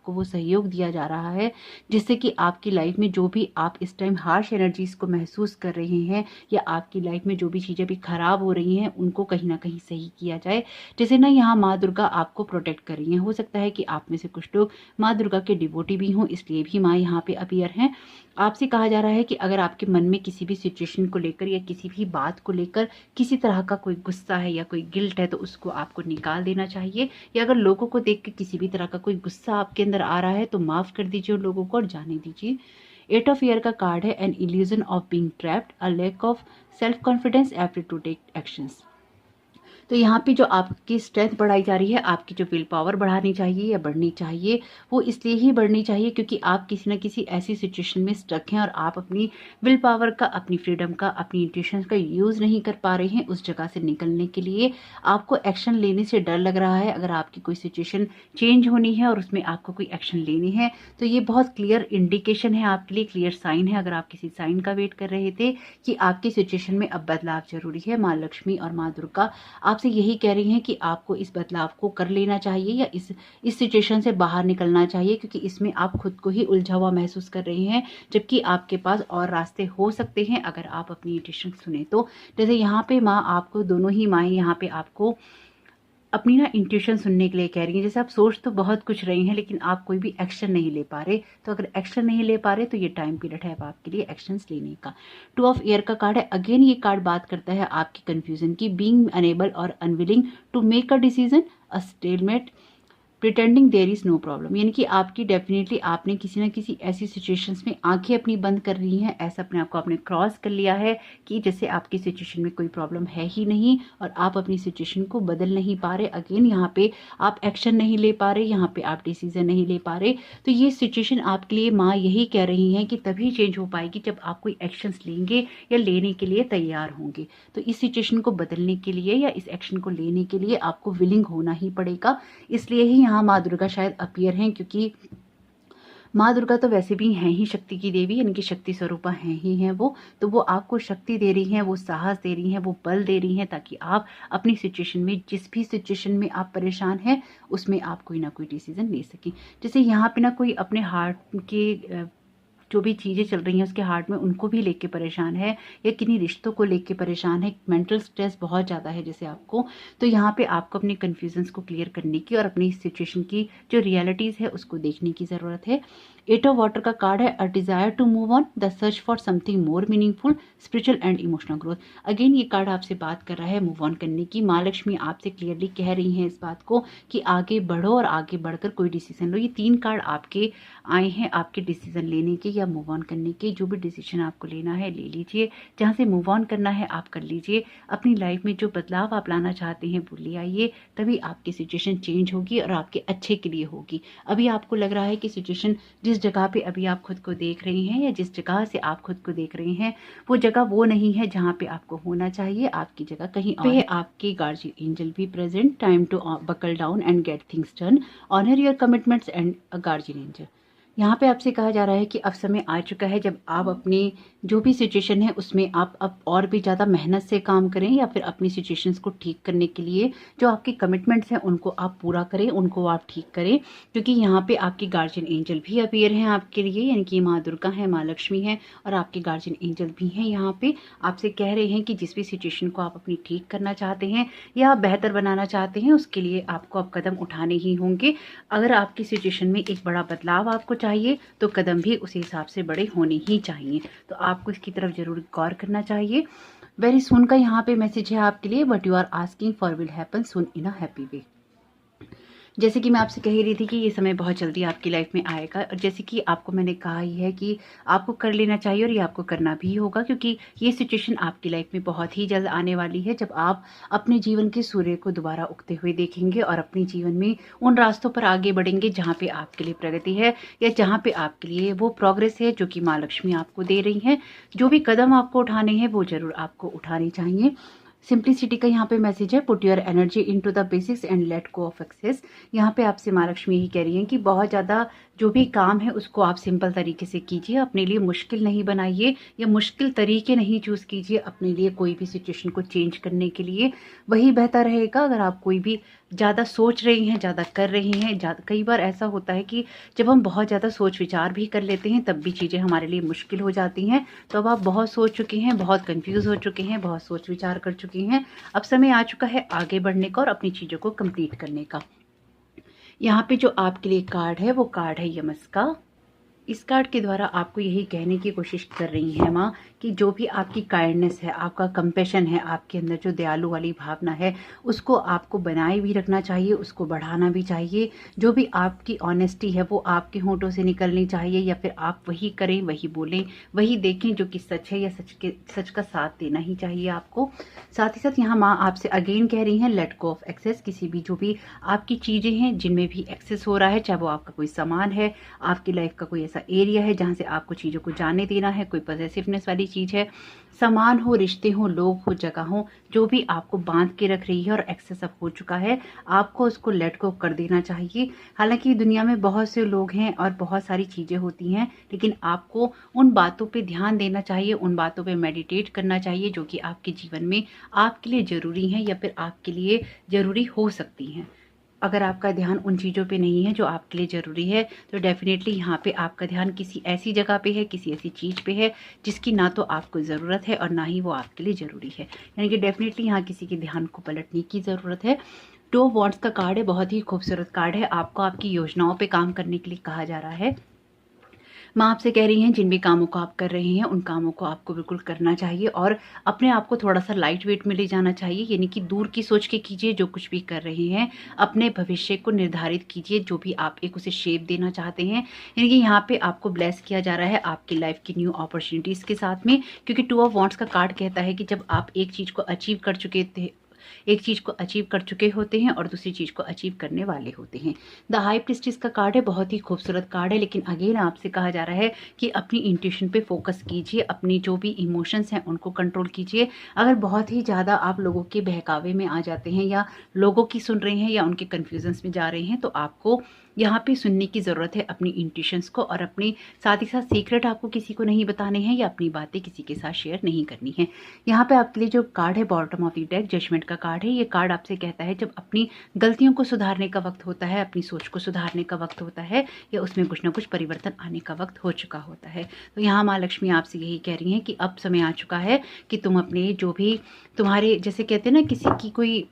वो सहयोग दिया जा रहा है जिससे कि आपकी लाइफ में जो भी आप इस टाइम हार्श एनर्जीज को महसूस कर रहे हैं या आपकी लाइफ में जो भी चीज़ें भी खराब हो रही हैं उनको कहीं ना कहीं सही किया जाए। जैसे ना यहाँ माँ दुर्गा आपको प्रोटेक्ट कर रही हैं। हो सकता है कि आप में से कुछ लोग माँ दुर्गा के डिवोटी भी हों, इसलिए भी माँ यहाँ पे अपीयर हैं। आपसे कहा जा रहा है कि अगर आपके मन में किसी भी सिचुएशन को लेकर या किसी भी बात को लेकर किसी तरह का कोई गुस्सा है या कोई गिल्ट है तो उसको आपको निकाल देना चाहिए। या अगर लोगों को देख के किसी भी तरह का कोई गुस्सा आपके अंदर आ रहा है तो माफ़ कर दीजिए उन लोगों को और जाने दीजिए। 8 ऑफ ईयर का कार्ड है, an illusion of being trapped, a lack of self confidence, effort to take actions. तो यहाँ पे जो आपकी स्ट्रेंथ बढ़ाई जा रही है, आपकी जो विल पावर बढ़ानी चाहिए या बढ़नी चाहिए, वो इसलिए ही बढ़नी चाहिए क्योंकि आप किसी न किसी ऐसी सिचुएशन में स्टक हैं और आप अपनी विल पावर का, अपनी फ्रीडम का, अपनी इंट्यूशन का यूज़ नहीं कर पा रहे हैं। उस जगह से निकलने के लिए आपको एक्शन लेने से डर लग रहा है। अगर आपकी कोई सिचुएशन चेंज होनी है और उसमें आपको कोई एक्शन लेनी है तो ये बहुत क्लियर इंडिकेशन है आपके लिए, क्लियर साइन है। अगर आप किसी साइन का वेट कर रहे थे कि आपकी सिचुएशन में अब बदलाव जरूरी है, माँ लक्ष्मी और माँ दुर्गा आपसे यही कह रही हैं कि आपको इस बदलाव को कर लेना चाहिए या इस सिचुएशन से बाहर निकलना चाहिए क्योंकि इसमें आप खुद को ही उलझा हुआ महसूस कर रहे हैं जबकि आपके पास और रास्ते हो सकते हैं अगर आप अपनी इंट्यूशन सुने तो। जैसे यहाँ पे माँ आपको, दोनों ही माएँ यहाँ पे आपको अपनी ना इंट्यूशन सुनने के लिए कह रही हैं। जैसे आप सोच तो बहुत कुछ रही हैं लेकिन आप कोई भी एक्शन नहीं ले पा रहे, तो अगर एक्शन नहीं ले पा रहे तो ये टाइम पीरियड है अब आपके लिए एक्शंस लेने का। 2 ऑफ ईयर का कार्ड है। अगेन ये कार्ड बात करता है आपकी कंफ्यूजन की, बीइंग अनेबल और unwilling to make a decision, a stalemate, pretending there is no problem. यानी कि आपकी डेफिनेटली आपने किसी ना किसी ऐसी सिचुएशंस में आंखें अपनी बंद कर रही हैं, ऐसा अपने आप को आपने क्रॉस कर लिया है कि जैसे आपकी सिचुएशन में कोई प्रॉब्लम है ही नहीं और आप अपनी सिचुएशन को बदल नहीं पा रहे। अगेन यहाँ पे आप एक्शन नहीं ले पा रहे, यहाँ पे आप डिसीजन नहीं ले पा रहे। तो ये सिचुएशन आपके लिए माँ यही कह रही हैं कि तभी चेंज हो पाएगी जब आप कोई एक्शंस लेंगे या लेने के लिए तैयार होंगे। तो इस सिचुएशन को बदलने के लिए या इस एक्शन को लेने के लिए आपको विलिंग होना ही पड़ेगा। इसलिए ही यहाँ माँ दुर्गा शायद अपीयर हैं क्योंकि माँ दुर्गा तो वैसे भी हैं ही शक्ति की देवी, यानी कि शक्ति स्वरूपा हैं ही हैं वो। तो वो आपको शक्ति दे रही हैं, वो साहस दे रही हैं, वो बल दे रही हैं ताकि आप अपनी सिचुएशन में, जिस भी सिचुएशन में आप परेशान हैं उसमें आप कोई ना कोई डिसीजन ले सकें। जैसे यहाँ पे ना कोई अपने हार्ट के जो भी चीज़ें चल रही हैं उसके हार्ट में उनको भी लेके परेशान है या किन्हीं रिश्तों को लेके परेशान है, मेंटल स्ट्रेस बहुत ज़्यादा है जैसे आपको। तो यहाँ पे आपको अपने कन्फ्यूजन्स को क्लियर करने की और अपनी सिचुएशन की जो रियलिटीज़ है उसको देखने की ज़रूरत है। एट ऑफ वाटर का कार्ड है a desire to move on, the search for something more meaningful, spiritual and emotional growth. Again ये कार्ड आपसे बात कर रहा है मूव ऑन करने की। माँ लक्ष्मी आपसे क्लियरली कह रही हैं इस बात को कि आगे बढ़ो और आगे बढ़कर कोई डिसीजन लो। ये 3 कार्ड आपके आए हैं आपके डिसीजन लेने के या मूव ऑन करने के। जो भी डिसीजन आपको लेना है ले लीजिए, जहाँ से मूव ऑन करना है आप कर लीजिए। अपनी लाइफ में जो बदलाव आप लाना चाहते हैं वो ले आइए, तभी आपकी सिचुएशन चेंज होगी और आपके अच्छे के लिए होगी। अभी आपको लग रहा है कि सिचुएशन जिस जगह पे अभी आप खुद को देख रही हैं या जिस जगह से आप खुद को देख रही हैं वो जगह वो नहीं है जहाँ पे आपको होना चाहिए। आपकी जगह कहीं और है। आपके गार्जियन एंजल भी present. Time to buckle down and get things done, honour your commitments and guardian angel. यहाँ पे आपसे कहा जा रहा है कि अब समय आ चुका है जब आप अपनी जो भी सिचुएशन है उसमें आप अब और भी ज़्यादा मेहनत से काम करें या फिर अपनी सिचुएशंस को ठीक करने के लिए जो आपके कमिटमेंट्स हैं उनको आप पूरा करें, उनको आप ठीक करें। क्योंकि यहाँ पे आपके गार्जियन एंजल भी अपीयर हैं आपके लिए, यानी कि माँ दुर्गा है, माँ लक्ष्मी है और आपके गार्जियन एंजल भी हैं। यहाँ पे आपसे कह रहे हैं कि जिस भी सिचुएशन को आप अपनी ठीक करना चाहते हैं या आप बेहतर बनाना चाहते हैं उसके लिए आपको अब कदम उठाने ही होंगे। अगर आपकी सिचुएशन में एक बड़ा बदलाव आपको चाहिए तो कदम भी उस हिसाब से बड़े होने ही चाहिए। तो आपको इसकी तरफ जरूर गौर करना चाहिए। वेरी सुन का यहाँ पे मैसेज है आपके लिए, but you are asking for will happen soon in a happy way. जैसे कि मैं आपसे कह रही थी कि ये समय बहुत जल्दी आपकी लाइफ में आएगा और जैसे कि आपको मैंने कहा ही है कि आपको कर लेना चाहिए और ये आपको करना भी होगा, क्योंकि ये सिचुएशन आपकी लाइफ में बहुत ही जल्द आने वाली है जब आप अपने जीवन के सूर्य को दोबारा उगते हुए देखेंगे और अपने जीवन में उन रास्तों पर आगे बढ़ेंगे जहाँ पे आपके लिए प्रगति है या जहाँ पे आपके लिए वो प्रोग्रेस है जो कि माँ लक्ष्मी आपको दे रही हैं। जो भी कदम आपको उठाने हैं वो जरूर आपको उठाने चाहिए। सिंप्लिसिटी का यहाँ पे मैसेज है, put your energy into the basics and let go of excess. यहाँ पे आपसे माँ लक्ष्मी ही कह रही हैं कि बहुत ज़्यादा जो भी काम है उसको आप सिंपल तरीके से कीजिए, अपने लिए मुश्किल नहीं बनाइए या मुश्किल तरीके नहीं चूज़ कीजिए अपने लिए कोई भी सिचुएशन को चेंज करने के लिए। वही बेहतर रहेगा। अगर आप कोई भी ज़्यादा सोच रही हैं, ज़्यादा कर रही हैं, कई बार ऐसा होता है कि जब हम बहुत ज़्यादा सोच विचार भी कर लेते हैं तब भी चीज़ें हमारे लिए मुश्किल हो जाती हैं। तो अब आप बहुत सोच चुके हैं, बहुत कंफ्यूज हो चुके हैं, बहुत सोच विचार कर चुके हैं। अब समय आ चुका है आगे बढ़ने का और अपनी चीज़ों को कंप्लीट करने का। यहाँ पे जो आपके लिए कार्ड है वो कार्ड है यमस का। इस कार्ड के द्वारा आपको यही कहने की कोशिश कर रही है माँ कि जो भी आपकी काइंडनेस है, आपका कंपैशन है, आपके अंदर जो दयालु वाली भावना है उसको आपको बनाए भी रखना चाहिए, उसको बढ़ाना भी चाहिए। जो भी आपकी ऑनेस्टी है वो आपके होंठों से निकलनी चाहिए या फिर आप वही करें, वही बोलें, वही देखें जो कि सच है या सच का साथ देना ही चाहिए आपको। साथ ही साथ यहाँ माँ आपसे अगेन कह रही हैं लेट गो ऑफ एक्सेस। किसी भी जो भी आपकी चीज़ें हैं जिनमें भी एक्सेस हो रहा है, चाहे वो आपका कोई सामान है, आपकी लाइफ का कोई ऐसा एरिया है जहाँ से आपको चीज़ों को जाने देना है, कोई पॉसेसिवनेस वाली चीज़ है, सामान हो, रिश्ते हो, लोग हो, जगह हो, जो भी आपको बांध के रख रही है और एक्सेस अब हो चुका है, आपको उसको लेट गो कर देना चाहिए। हालांकि दुनिया में बहुत से लोग हैं और बहुत सारी चीज़ें होती हैं, लेकिन आपको उन बातों पे ध्यान देना चाहिए, उन बातों पे मेडिटेट करना चाहिए जो कि आपके जीवन में आपके लिए ज़रूरी हैं या फिर आपके लिए ज़रूरी हो सकती हैं। अगर आपका ध्यान उन चीज़ों पे नहीं है जो आपके लिए ज़रूरी है तो डेफिनेटली यहाँ पे आपका ध्यान किसी ऐसी जगह पे है, किसी ऐसी चीज़ पे है जिसकी ना तो आपको ज़रूरत है और ना ही वो आपके लिए ज़रूरी है। यानी कि डेफिनेटली यहाँ किसी के ध्यान को पलटने की ज़रूरत है। 2 वॉन्ड्स का कार्ड है, बहुत ही खूबसूरत कार्ड है। आपको आपकी योजनाओं पर काम करने के लिए कहा जा रहा है। माँ आपसे कह रही हैं जिन भी कामों को आप कर रहे हैं उन कामों को आपको बिल्कुल करना चाहिए और अपने आप को थोड़ा सा लाइट वेट में ले जाना चाहिए। यानी कि दूर की सोच के कीजिए जो कुछ भी कर रहे हैं, अपने भविष्य को निर्धारित कीजिए, जो भी आप एक उसे शेप देना चाहते हैं। यानी कि यहाँ पे आपको ब्लेस किया जा रहा है आपकी लाइफ की न्यू अपॉर्चुनिटीज़ के साथ में, क्योंकि 2 ऑफ वॉन्ड्स का कार्ड कहता है कि जब आप एक चीज़ को अचीव कर चुके होते हैं और दूसरी चीज़ को अचीव करने वाले होते हैं। द हाई प्रिस्टेस का कार्ड है, बहुत ही खूबसूरत कार्ड है, लेकिन अगेन आपसे कहा जा रहा है कि अपनी इंट्यूशन पे फोकस कीजिए, अपनी जो भी इमोशंस हैं उनको कंट्रोल कीजिए। अगर बहुत ही ज़्यादा आप लोगों के बहकावे में आ जाते हैं या लोगों की सुन रहे हैं या उनके कन्फ्यूजन्स में जा रहे हैं तो आपको यहाँ पे सुनने की ज़रूरत है अपनी इंट्यूशंस को और अपनी साथ ही साथ सीक्रेट आपको किसी को नहीं बताने हैं या अपनी बातें किसी के साथ शेयर नहीं करनी है। यहाँ पे आपके लिए जो कार्ड है bottom of the deck judgment का कार्ड है। ये कार्ड आपसे कहता है जब अपनी गलतियों को सुधारने का वक्त होता है, अपनी सोच को सुधारने का वक्त होता है या उसमें कुछ ना कुछ परिवर्तन आने का वक्त हो चुका होता है। तो यहाँ माँ लक्ष्मी आपसे यही कह रही हैं कि अब समय आ चुका है कि तुम अपने जो भी तुम्हारे जैसे कहते हैं ना किसी की कोई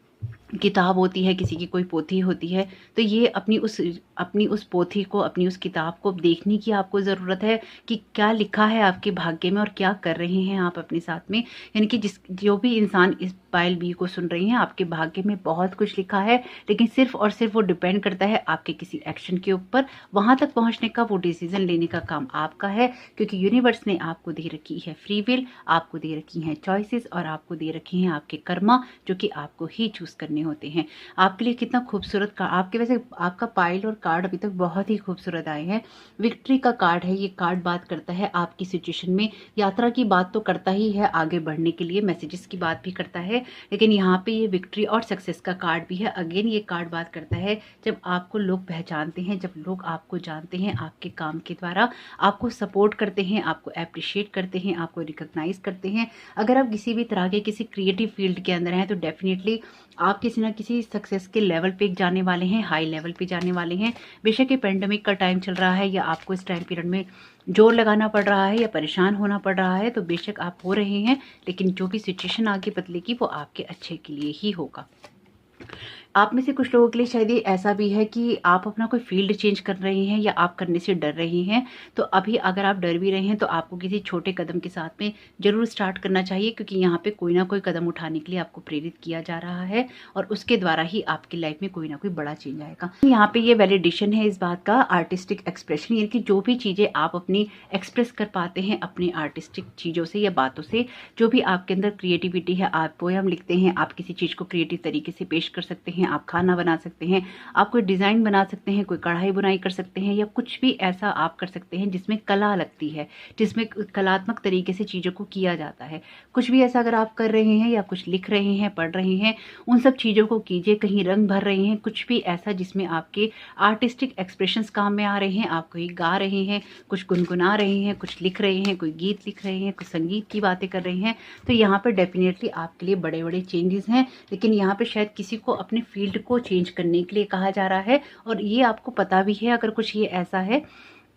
किताब होती है, किसी की कोई पोथी होती है, तो ये अपनी उस पोथी को, अपनी उस किताब को देखने की आपको ज़रूरत है कि क्या लिखा है आपके भाग्य में और क्या कर रहे हैं आप अपने साथ में। यानी कि जो भी इंसान इस पायल बी को सुन रही हैं, आपके भाग्य में बहुत कुछ लिखा है, लेकिन सिर्फ और सिर्फ वो डिपेंड करता है आपके किसी एक्शन के ऊपर। वहाँ तक पहुँचने का, वो डिसीजन लेने का काम आपका है, क्योंकि यूनिवर्स ने आपको दे रखी है फ्री विल, आपको दे रखी हैं चॉइसेस और आपको दे रखी हैं आपके कर्मा, जो कि आपको ही चूज़ करने होते हैं। आपके लिए कितना खूबसूरत कार्ड, आपके वैसे आपका पाइल और कार्ड अभी तक बहुत ही खूबसूरत आए हैं। विक्ट्री का कार्ड है ये कार्ड, बात करता है आपकी सिचुएशन में, यात्रा की बात तो करता ही है, आगे बढ़ने के लिए मैसेजेस की बात भी करता है, लेकिन यहाँ पे ये विक्ट्री और सक्सेस का कार्ड भी है। अगेन ये कार्ड बात करता है जब आपको लोग पहचानते हैं, जब लोग आपको जानते हैं आपके काम के द्वारा, आपको सपोर्ट करते हैं, आपको अप्रिशिएट करते हैं, आपको रिकॉग्नाइज करते हैं। अगर आप किसी भी तरह के किसी क्रिएटिव फील्ड के अंदर हैं तो डेफिनेटली आप किसी ना किसी सक्सेस के लेवल पे जाने वाले हैं, हाई लेवल पे जाने वाले हैं। बेशक ये पेंडेमिक का टाइम चल रहा है या आपको इस टाइम पीरियड में जोर लगाना पड़ रहा है या परेशान होना पड़ रहा है, तो बेशक आप हो रहे हैं, लेकिन जो भी सिचुएशन आगे बदलेगी वो आपके अच्छे के लिए ही होगा। आप में से कुछ लोगों के लिए शायद ये ऐसा भी है कि आप अपना कोई फील्ड चेंज कर रहे हैं या आप करने से डर रहे हैं। तो अभी अगर आप डर भी रहे हैं तो आपको किसी छोटे कदम के साथ में ज़रूर स्टार्ट करना चाहिए, क्योंकि यहाँ पे कोई ना कोई कदम उठाने के लिए आपको प्रेरित किया जा रहा है और उसके द्वारा ही आपकी लाइफ में कोई ना कोई बड़ा चेंज आएगा। यहाँ पे ये वैलिडेशन है इस बात का, आर्टिस्टिक एक्सप्रेशन, यानी कि जो भी चीज़ें आप अपनी एक्सप्रेस कर पाते हैं अपनी आर्टिस्टिक चीज़ों से या बातों से, जो भी आपके अंदर क्रिएटिविटी है, आप पोयम लिखते हैं, आप किसी चीज़ को क्रिएटिव तरीके से पेश कर सकते हैं, आप खाना बना सकते हैं, आप कोई डिज़ाइन बना सकते हैं, कोई कढ़ाई बुनाई कर सकते हैं, या कुछ भी ऐसा आप कर सकते हैं जिसमें कला लगती है, जिसमें कलात्मक तरीके से चीज़ों को किया जाता है। कुछ भी ऐसा अगर आप कर रहे हैं या कुछ लिख रहे हैं, पढ़ रहे हैं, उन सब चीज़ों को कीजिए। कहीं रंग भर रहे हैं, कुछ भी ऐसा जिसमें आपके आर्टिस्टिक एक्सप्रेशंस काम में आ रहे हैं, आप कोई गा रहे हैं, कुछ गुनगुना रहे हैं, कुछ लिख रहे हैं, कोई गीत लिख रहे हैं, कुछ संगीत की बातें कर रहे हैं, तो यहाँ पर डेफिनेटली आपके लिए बड़े बड़े चेंजेस हैं। लेकिन यहाँ पे शायद किसी को अपने फील्ड को चेंज करने के लिए कहा जा रहा है, और ये आपको पता भी है अगर कुछ ये ऐसा है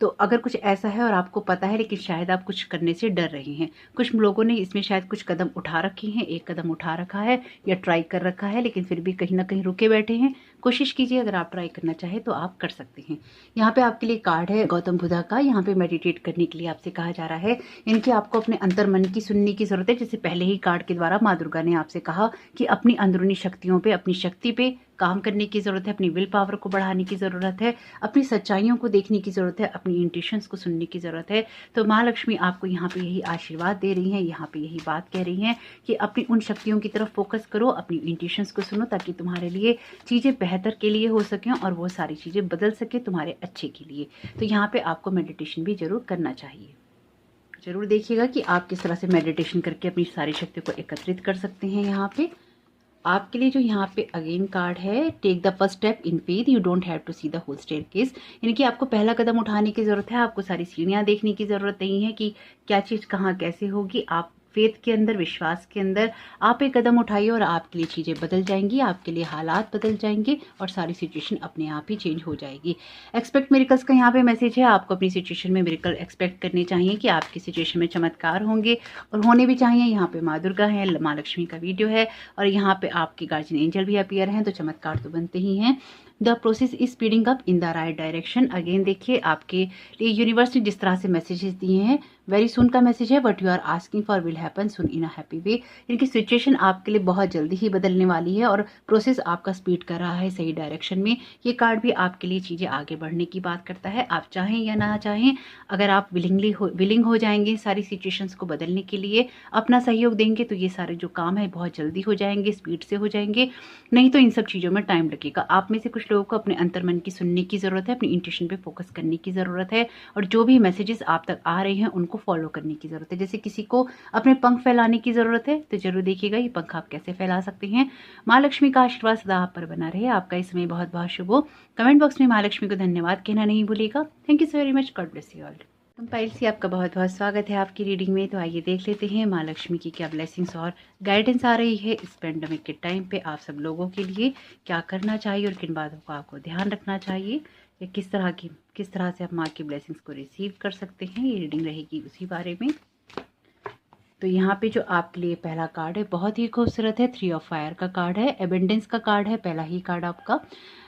तो, अगर कुछ ऐसा है और आपको पता है, लेकिन शायद आप कुछ करने से डर रहे हैं। कुछ लोगों ने इसमें शायद कुछ कदम उठा रखे हैं, एक कदम उठा रखा है या ट्राई कर रखा है, लेकिन फिर भी कहीं ना कहीं रुके बैठे हैं। कोशिश कीजिए, अगर आप ट्राई करना चाहें तो आप कर सकते हैं। यहाँ पे आपके लिए कार्ड है गौतम बुद्धा का। यहाँ पे मेडिटेट करने के लिए आपसे कहा जा रहा है, इनकी आपको अपने अंतर मन की सुनने की जरूरत है। जैसे पहले ही कार्ड के द्वारा माँ दुर्गा ने आपसे कहा कि अपनी अंदरूनी शक्तियों पे, अपनी शक्ति पे काम करने की ज़रूरत है, अपनी विल पावर को बढ़ाने की ज़रूरत है, अपनी सच्चाइयों को देखने की ज़रूरत है, अपनी इंट्यूशंस को सुनने की ज़रूरत है। तो माँ लक्ष्मी आपको यहाँ पे यही आशीर्वाद दे रही हैं, यहाँ पे यही बात कह रही हैं कि अपनी उन शक्तियों की तरफ फोकस करो, अपनी इंट्यूशंस को सुनो, ताकि तुम्हारे लिए चीज़ें बेहतर के लिए हो सकें और वो सारी चीज़ें बदल सके तुम्हारे अच्छे के लिए। तो यहाँ पर आपको मेडिटेशन भी ज़रूर करना चाहिए। ज़रूर देखिएगा कि आप किस तरह से मेडिटेशन करके अपनी सारी शक्तियों को एकत्रित कर सकते हैं। यहाँ पे आपके लिए जो यहाँ पे अगेन कार्ड है, take the first step in faith, you don't have to see the whole staircase. यानी कि आपको पहला कदम उठाने की ज़रूरत है, आपको सारी सीढ़ियाँ देखने की ज़रूरत नहीं है कि क्या चीज़ कहाँ कैसे होगी। आप फेथ के अंदर, विश्वास के अंदर आप एक कदम उठाइए और आपके लिए चीज़ें बदल जाएंगी, आपके लिए हालात बदल जाएंगे और सारी सिचुएशन अपने आप ही चेंज हो जाएगी। एक्सपेक्ट मिरेकल्स का यहाँ पे मैसेज है, आपको अपनी सिचुएशन में मिरेकल एक्सपेक्ट करने चाहिए कि आपकी सिचुएशन में चमत्कार होंगे और होने भी चाहिए। यहाँ पे माँ दुर्गा है, माँ लक्ष्मी का वीडियो है और यहाँ पे आपके गार्जियन एंजल भी अपीयर हैं, तो चमत्कार तो बनते ही हैं। The process is speeding up in the right direction. Again देखिए, आपके लिए यूनिवर्स ने जिस तरह से मैसेजेस दिए हैं, वेरी सुन का मैसेज है, what you are asking for will happen soon in a happy way. इनकी सिचुएशन आपके लिए बहुत जल्दी ही बदलने वाली है और प्रोसेस आपका स्पीड कर रहा है सही डायरेक्शन में। ये कार्ड भी आपके लिए चीज़ें आगे बढ़ने की बात करता है। आप चाहें या ना चाहें, अगर आप विलिंग हो जाएंगे सारी सिचुएशंस को बदलने के लिए, अपना सहयोग देंगे, तो ये सारे जो काम है बहुत जल्दी हो जाएंगे, स्पीड से हो जाएंगे। नहीं तो इन सब चीज़ों में टाइम लगेगा। आप में से कुछ लोगों को अपने अंतर्मन की सुनने की ज़रूरत है, अपनी इंट्यूशन पे फोकस करने की ज़रूरत है और जो भी मैसेजेस आप तक आ रहे हैं उनको फॉलो करने की ज़रूरत है। जैसे किसी को अपने पंख फैलाने की ज़रूरत है, तो जरूर देखिएगा ये पंख आप कैसे फैला सकते हैं। माँ लक्ष्मी का आशीर्वाद सदा आप पर बना रहे। आपका इस समय बहुत बहुत शुभ हो। कमेंट बॉक्स में माँ लक्ष्मी को धन्यवाद कहना नहीं भूलिएगा। Thank you so very much. God bless you all. Piles, आपका बहुत बहुत स्वागत है आपकी रीडिंग में। तो आइए देख लेते हैं माँ लक्ष्मी की क्या ब्लेसिंग्स और गाइडेंस आ रही है इस पेंडेमिक के टाइम पे आप सब लोगों के लिए। क्या करना चाहिए और किन बातों का आपको ध्यान रखना चाहिए, या किस तरह से आप माँ की ब्लेसिंग्स को रिसीव कर सकते हैं, ये रीडिंग रहेगी उसी बारे में। तो यहाँ पे जो आपके लिए पहला कार्ड है बहुत ही खूबसूरत है, 3 ऑफ फायर का कार्ड है, एबेंडेंस का कार्ड है, पहला ही कार्ड आपका।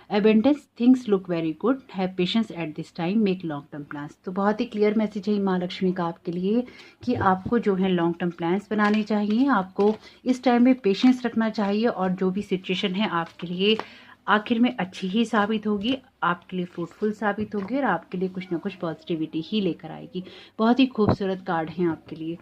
Abundance, things look very good, have patience at this time, make long term plans. तो बहुत ही क्लियर मैसेज है माँ लक्ष्मी का आपके लिए कि आपको जो है लॉन्ग टर्म प्लान्स बनाने चाहिए, आपको इस टाइम में पेशेंस रखना चाहिए और जो भी सिचुएशन है आपके लिए आखिर में अच्छी ही साबित होगी, आपके लिए फ्रूटफुल साबित होगी और आपके लिए कुछ ना कुछ पॉजिटिविटी ही लेकर आएगी। बहुत ही खूबसूरत कार्ड हैं आपके लिए।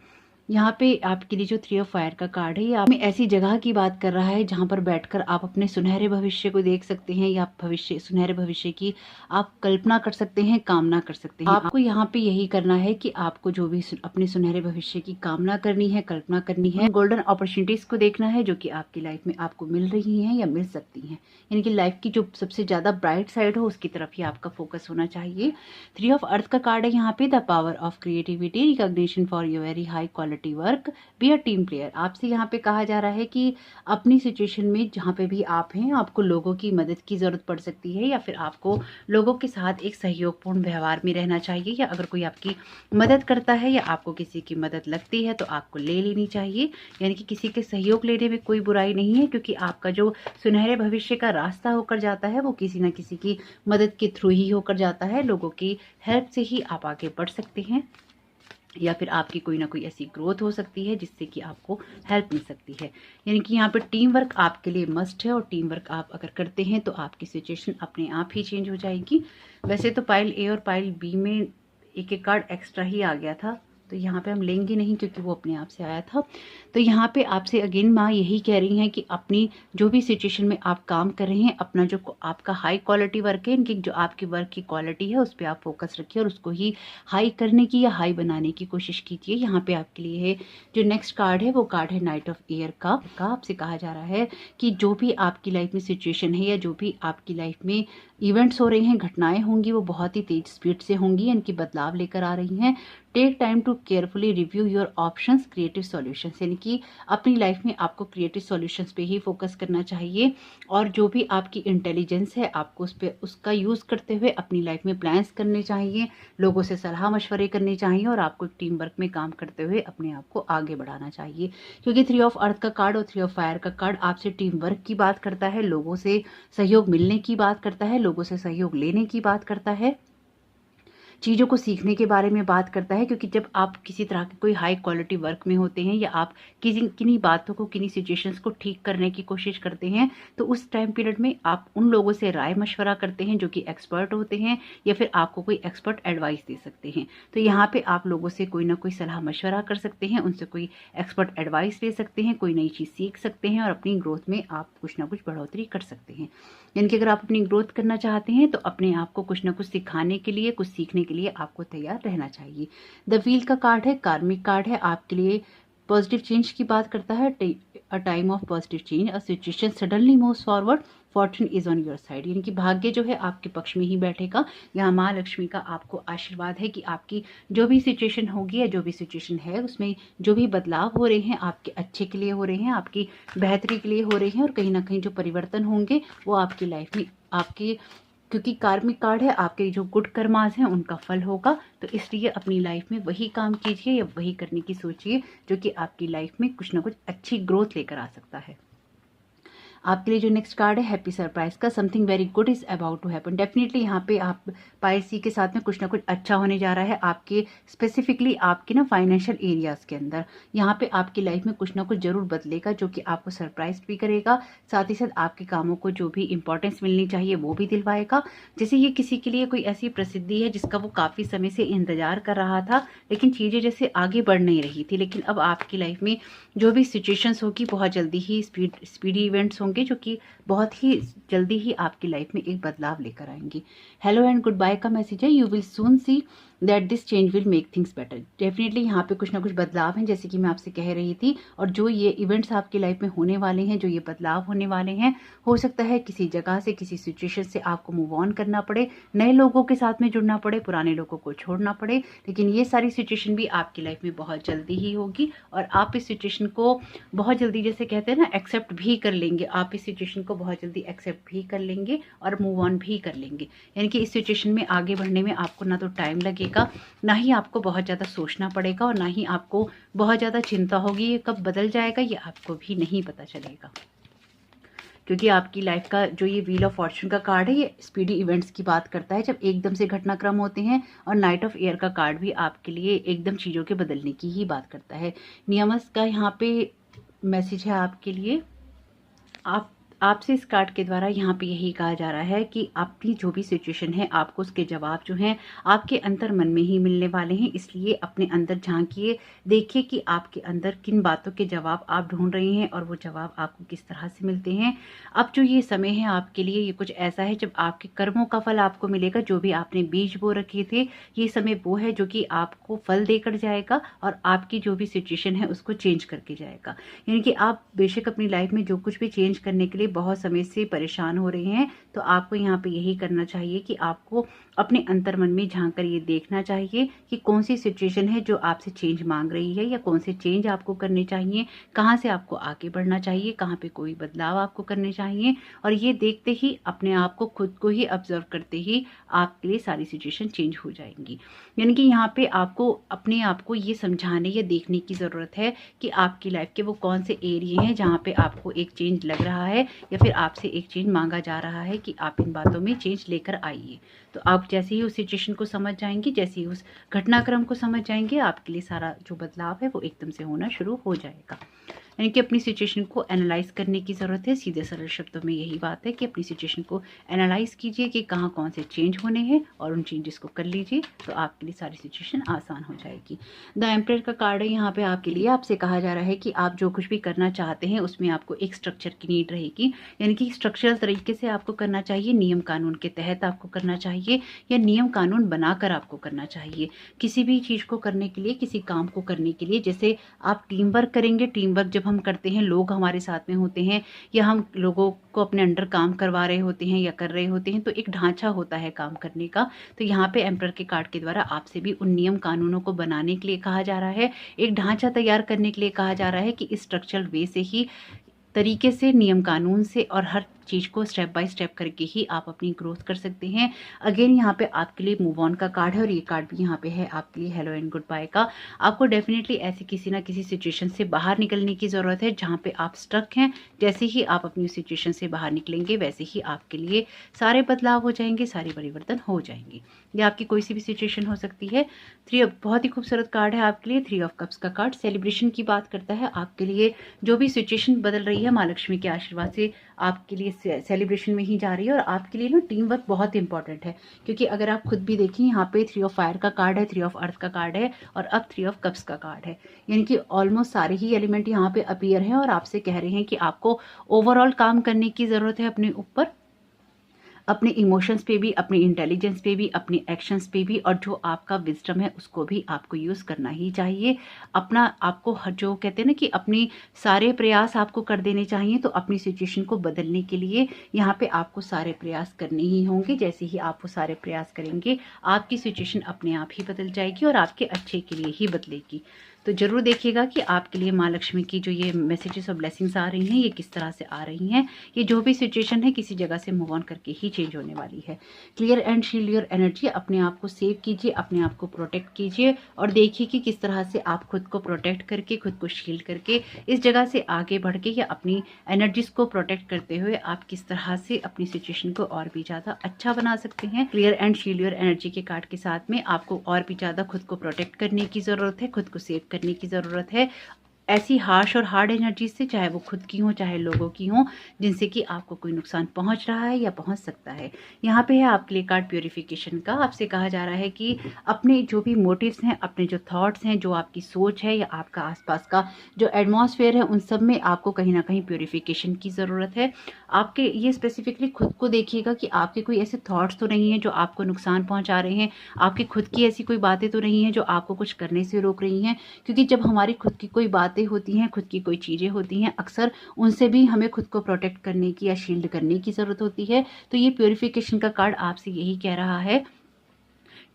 यहाँ पे आपके लिए जो 3 ऑफ फायर का कार्ड है, ये आप में ऐसी जगह की बात कर रहा है जहाँ पर बैठकर आप अपने सुनहरे भविष्य को देख सकते हैं या सुनहरे भविष्य की आप कल्पना कर सकते हैं, कामना कर सकते हैं। आपको यहाँ पे यही करना है कि आपको जो भी अपने सुनहरे भविष्य की कामना करनी है, कल्पना करनी है, गोल्डन अपॉर्चुनिटीज को देखना है जो कि आपकी लाइफ में आपको मिल रही है या मिल सकती हैं। यानी कि लाइफ की जो सबसे ज्यादा ब्राइट साइड हो उसकी तरफ ही आपका फोकस होना चाहिए। 3 ऑफ अर्थ का कार्ड है यहाँ पे, the power of creativity, recognition for your very high quality work, be a team player. आपसे यहाँ पे कहा जा रहा है कि अपनी सिचुएशन में जहाँ पे भी आप हैं आपको लोगों की मदद की जरूरत पड़ सकती है या फिर आपको लोगों के साथ एक सहयोगपूर्ण व्यवहार में रहना चाहिए, या अगर कोई आपकी मदद करता है या आपको किसी की मदद लगती है तो आपको ले लेनी चाहिए। यानी कि किसी के सहयोग लेने में कोई बुराई नहीं है, क्योंकि आपका जो सुनहरे भविष्य का रास्ता होकर जाता है वो किसी न किसी की मदद के थ्रू ही होकर जाता है। लोगों की हेल्प से ही आप आगे बढ़ सकते हैं या फिर आपकी कोई ना कोई ऐसी ग्रोथ हो सकती है जिससे कि आपको हेल्प मिल सकती है। यानी कि यहाँ पर टीम वर्क आपके लिए मस्ट है और टीम वर्क आप अगर करते हैं तो आपकी सिचुएशन अपने आप ही चेंज हो जाएगी। वैसे तो पाइल ए और पाइल बी में एक एक कार्ड एक्स्ट्रा ही आ गया था, तो यहाँ पे हम लेंगे नहीं क्योंकि वो अपने आप से आया था। तो यहाँ पे आपसे अगेन माँ यही कह रही हैं कि अपनी जो भी सिचुएशन में आप काम कर रहे हैं, अपना जो आपका हाई क्वालिटी वर्क है, इनकी जो आपकी वर्क की क्वालिटी है उस पर आप फोकस रखिए और उसको ही हाई करने की या हाई बनाने की कोशिश कीजिए। यहाँ पे आपके लिए है जो नेक्स्ट कार्ड है वो कार्ड है नाइट ऑफ एयर का। आपसे कहा जा रहा है कि जो भी आपकी लाइफ में सिचुएशन है या जो भी आपकी लाइफ में इवेंट्स हो रहे हैं, घटनाएं होंगी, वो बहुत ही तेज स्पीड से होंगी, इनकी बदलाव लेकर आ रही हैं। Take time to carefully review your options, creative solutions. यानी कि अपनी लाइफ में आपको क्रिएटिव सॉल्यूशंस पे ही फोकस करना चाहिए और जो भी आपकी इंटेलिजेंस है आपको उस पर उसका यूज़ करते हुए अपनी लाइफ में प्लान्स करने चाहिए, लोगों से सलाह मशवरे करने चाहिए और आपको टीम वर्क में काम करते हुए अपने आप को आगे बढ़ाना चाहिए। क्योंकि 3 ऑफ अर्थ का कार्ड और 3 ऑफ फायर का कार्ड आपसे टीम वर्क की बात करता है, लोगों से सहयोग मिलने की बात करता है, लोगों से सहयोग लेने की बात करता है, चीज़ों को सीखने के बारे में बात करता है। क्योंकि जब आप किसी तरह के कोई हाई क्वालिटी वर्क में होते हैं या आप किन्हीं बातों को, किन्हीं सिचुएशंस को ठीक करने की कोशिश करते हैं, तो उस टाइम पीरियड में आप उन लोगों से राय मशवरा करते हैं जो कि एक्सपर्ट होते हैं या फिर आपको कोई एक्सपर्ट एडवाइस दे सकते हैं। तो यहाँ पे आप लोगों से कोई ना कोई सलाह मशवरा कर सकते हैं, उनसे कोई एक्सपर्ट एडवाइस ले सकते हैं, कोई नई चीज़ सीख सकते हैं और अपनी ग्रोथ में आप कुछ ना कुछ बढ़ोतरी कर सकते हैं। यानी कि अगर आप अपनी ग्रोथ करना चाहते हैं तो अपने आप को कुछ ना कुछ सिखाने के लिए, कुछ सीखने के लिए आपको तैयार रहना चाहिए। द व्हील का कार्ड है, कार्मिक कार्ड है, आपके लिए पॉजिटिव चेंज की बात करता है। A time of positive change, a situation suddenly moves forward, Fortune is on your side. यानी कि भाग्य जो है आपके पक्ष में ही बैठेगा। यहाँ माँ लक्ष्मी का आपको आशीर्वाद है कि आपकी जो भी सिचुएशन होगी या जो भी सिचुएशन है उसमें जो भी बदलाव हो रहे हैं आपके अच्छे के लिए हो रहे हैं, आपकी बेहतरी के लिए हो रहे हैं और कहीं ना कहीं जो परिवर्तन होंगे वो आपकी लाइफ में आपके, क्योंकि कार्मिक कार्ड है, आपके जो गुड कर्मास हैं उनका फल होगा। तो इसलिए अपनी लाइफ में वही काम कीजिए या वही करने की सोचिए जो कि आपकी लाइफ में कुछ ना कुछ अच्छी ग्रोथ लेकर आ सकता है। आपके लिए जो नेक्स्ट कार्ड है हैप्पी सरप्राइज का, something very good is about to happen. Definitely यहाँ पे आप पाइसी के साथ में कुछ ना कुछ अच्छा होने जा रहा है आपके, स्पेसिफिकली आपके ना फाइनेंशियल एरियाज के अंदर। यहाँ पे आपकी लाइफ में कुछ ना कुछ जरूर बदलेगा जो कि आपको सरप्राइज भी करेगा, साथ ही साथ आपके कामों को जो भी इंपॉर्टेंस मिलनी चाहिए वो भी दिलवाएगा। जैसे ये किसी के लिए कोई ऐसी प्रसिद्धि है जिसका वो काफी समय से इंतजार कर रहा था लेकिन चीजें जैसे आगे बढ़ नहीं रही थी, लेकिन अब आपकी लाइफ में जो भी सिचुएशंस होगी बहुत जल्दी ही स्पीडी इवेंट्स होंगे जो कि बहुत ही जल्दी ही आपकी लाइफ में एक बदलाव लेकर आएंगे। हेलो एंड गुड बाय का मैसेज है, you will soon see that this change will make things better. Definitely यहाँ पे कुछ ना कुछ बदलाव हैं जैसे कि मैं आपसे कह रही थी, और जो ये इवेंट्स आपकी लाइफ में होने वाले हैं, जो ये बदलाव होने वाले हैं, हो सकता है किसी जगह से, किसी सिचुएशन से आपको मूव ऑन करना पड़े, नए लोगों के साथ में जुड़ना पड़े, पुराने लोगों को छोड़ना पड़े, लेकिन ये सारी सिचुएशन भी आपकी लाइफ में बहुत जल्दी ही होगी और आप इस सिचुएशन को बहुत जल्दी, जैसे कहते हैं ना, एक्सेप्ट भी कर लेंगे। आप इस सिचुएशन को बहुत जल्दी एक्सेप्ट भी कर लेंगे और मूव ऑन भी कर लेंगे। यानी कि इस सिचुएशन में आगे बढ़ने में आपको ना तो टाइम लगेगा पड़ेगा, ना ही आपको बहुत ज़्यादा सोचना पड़ेगा और ना ही आपको बहुत ज़्यादा चिंता होगी। ये कब बदल जाएगा ये आपको भी नहीं पता चलेगा, क्योंकि आपकी लाइफ का जो ये व्हील ऑफ फॉर्चून का कार्ड है ये स्पीडी इवेंट्स की बात करता है, जब एकदम से घटनाक्रम होते हैं। और नाइट ऑफ एयर का कार्ड भी आपके लिए एकदम चीज़ों के बदलने की ही बात करता है। नियमस का यहाँ पे मैसेज है आपके लिए, आपसे इस कार्ड के द्वारा यहाँ पे यही कहा जा रहा है कि आपकी जो भी सिचुएशन है आपको उसके जवाब जो हैं आपके अंतर मन में ही मिलने वाले हैं। इसलिए अपने अंदर झांकिए, देखिए कि आपके अंदर किन बातों के जवाब आप ढूंढ रहे हैं और वो जवाब आपको किस तरह से मिलते हैं। अब जो ये समय है आपके लिए, ये कुछ ऐसा है जब आपके कर्मों का फल आपको मिलेगा। जो भी आपने बीज बो रखे थे, ये समय वो है जो कि आपको फल देकर जाएगा और आपकी जो भी सिचुएशन है उसको चेंज करके जाएगा। यानी कि आप बेशक अपनी लाइफ में जो कुछ भी चेंज करने के लिए बहुत समय से परेशान हो रहे हैं, तो आपको यहाँ पे यही करना चाहिए कि आपको अपने अंतर मन में झांक कर ये देखना चाहिए कि कौन सी सिचुएशन है जो आपसे चेंज मांग रही है या कौन से चेंज आपको करने चाहिए, कहाँ से आपको आगे बढ़ना चाहिए, कहाँ पे कोई बदलाव आपको करने चाहिए। और ये देखते ही अपने आप को, खुद को ही ऑब्जर्व करते ही आपके लिए सारी सिचुएशन चेंज हो जाएंगी। यानी कि यहाँ पे आपको अपने आप को ये समझाने या देखने की ज़रूरत है कि आपकी लाइफ के वो कौन से एरिया हैं जहाँ पे आपको एक चेंज लग रहा है या फिर आपसे एक चेंज मांगा जा रहा है कि आप इन बातों में चेंज लेकर आइए। तो आप जैसे ही उस सिचुएशन को समझ जाएंगे, जैसे ही उस घटनाक्रम को समझ जाएंगे, आपके लिए सारा जो बदलाव है वो एकदम से होना शुरू हो जाएगा। यानी कि अपनी सिचुएशन को एनालाइज करने की ज़रूरत है। सीधे सरल शब्दों में यही बात है कि अपनी सिचुएशन को एनालाइज कीजिए कि कहाँ कौन से चेंज होने हैं और उन चेंजेस को कर लीजिए, तो आपके लिए सारी सिचुएशन आसान हो जाएगी। द एम्परर का कार्ड है यहाँ पे आपके लिए। आपसे कहा जा रहा है कि आप जो कुछ भी करना चाहते हैं उसमें आपको एक स्ट्रक्चर की नीड रहेगी, यानी कि स्ट्रक्चरल तरीके से आपको करना चाहिए, नियम कानून के तहत आपको करना चाहिए या नियम कानून बनाकर आपको करना चाहिए। किसी भी चीज़ को करने के लिए, किसी काम को करने के लिए, जैसे आप टीम वर्क करेंगे, टीम वर्क जब हम करते हैं, लोग हमारे साथ में होते हैं या हम लोगों को अपने अंडर काम करवा रहे होते हैं या कर रहे होते हैं, तो एक ढांचा होता है काम करने का। तो यहाँ पे एम्परर के कार्ड के द्वारा आपसे भी उन नियम कानूनों को बनाने के लिए कहा जा रहा है, एक ढांचा तैयार करने के लिए कहा जा रहा है कि इस स्ट्रक्चरल वे से ही, तरीके से, नियम कानून से और हर चीज़ को स्टेप बाय स्टेप करके ही आप अपनी ग्रोथ कर सकते हैं। अगेन यहाँ पे आपके लिए मूव ऑन का कार्ड है और ये कार्ड भी यहाँ पे है आपके लिए हेलो एंड गुड बाय का। आपको डेफिनेटली ऐसे किसी ना किसी सिचुएशन से बाहर निकलने की ज़रूरत है जहाँ पे आप स्टक हैं। जैसे ही आप अपनी सिचुएशन से बाहर निकलेंगे वैसे ही आपके लिए सारे बदलाव हो जाएंगे, सारे परिवर्तन हो जाएंगे। ये आपकी कोई सी भी सिचुएशन हो सकती है। बहुत ही खूबसूरत कार्ड है आपके लिए, 3 ऑफ कप्स का कार्ड सेलिब्रेशन की बात करता है। आपके लिए जो भी सिचुएशन बदल रही है, माँ लक्ष्मी के आशीर्वाद से आपके लिए सेलिब्रेशन में ही जा रही है। और आपके लिए ना टीम वर्क बहुत इंपॉर्टेंट है, क्योंकि अगर आप खुद भी देखें, यहाँ पे 3 ऑफ फायर का कार्ड है, 3 ऑफ अर्थ का कार्ड है और अब 3 ऑफ कप्स का कार्ड है। यानी कि ऑलमोस्ट सारे ही एलिमेंट यहाँ पे अपीयर हैं और आपसे कह रहे हैं कि आपको ओवरऑल काम करने की ज़रूरत है अपने ऊपर, अपने इमोशंस पे भी, अपने इंटेलिजेंस पे भी, अपने एक्शंस पे भी, और जो आपका विजडम है उसको भी आपको यूज़ करना ही चाहिए। अपना, आपको जो कहते हैं ना कि अपनी सारे प्रयास आपको कर देने चाहिए, तो अपनी सिचुएशन को बदलने के लिए यहाँ पे आपको सारे प्रयास करने ही होंगे। जैसे ही आप वो सारे प्रयास करेंगे, आपकी सिचुएशन अपने आप ही बदल जाएगी और आपके अच्छे के लिए ही बदलेगी। तो ज़रूर देखिएगा कि आपके लिए माँ लक्ष्मी की जो ये मैसेजेस और ब्लेसिंग्स आ रही हैं, ये किस तरह से आ रही हैं। ये जो भी सिचुएशन है किसी जगह से मूव ऑन करके ही चेंज होने वाली है। Clear and shield your energy, अपने आप को सेव कीजिए, अपने आप को प्रोटेक्ट कीजिए और देखिए कि किस तरह से आप खुद को प्रोटेक्ट करके, खुद को शील्ड करके इस जगह से आगे बढ़ के या अपनी एनर्जीज को प्रोटेक्ट करते हुए आप किस तरह से अपनी सिचुएशन को और भी ज़्यादा अच्छा बना सकते हैं। Clear and shield your energy के कार्ड के साथ में आपको और भी ज़्यादा खुद को प्रोटेक्ट करने की ज़रूरत है, खुद को सेव करने की ज़रूरत है ऐसी हार्श और हार्ड एनर्जी से, चाहे वो खुद की हो चाहे लोगों की हो, जिनसे कि आपको कोई नुकसान पहुंच रहा है या पहुंच सकता है। यहाँ पे है आपके लिए कार्ड प्योरिफिकेशन का। आपसे कहा जा रहा है कि अपने जो भी मोटिव्स हैं, अपने जो थॉट्स हैं, जो आपकी सोच है या आपका आसपास का जो एटमॉस्फेयर है, उन सब में आपको कहीं ना कहीं प्योरिफिकेशन की ज़रूरत है। आपके ये स्पेसिफिकली खुद को देखिएगा कि आपके कोई ऐसे थॉट्स तो नहीं है जो आपको नुकसान पहुँचा रहे हैं, आपकी खुद की ऐसी कोई बातें तो नहीं है जो आपको कुछ करने से रोक रही हैं। क्योंकि जब हमारी खुद की कोई बातें होती हैं, खुद की कोई चीज़ें होती हैं, अक्सर उनसे भी हमें खुद को प्रोटेक्ट करने की या शील्ड करने की ज़रूरत होती है। तो ये प्योरिफिकेशन का कार्ड आपसे यही कह रहा है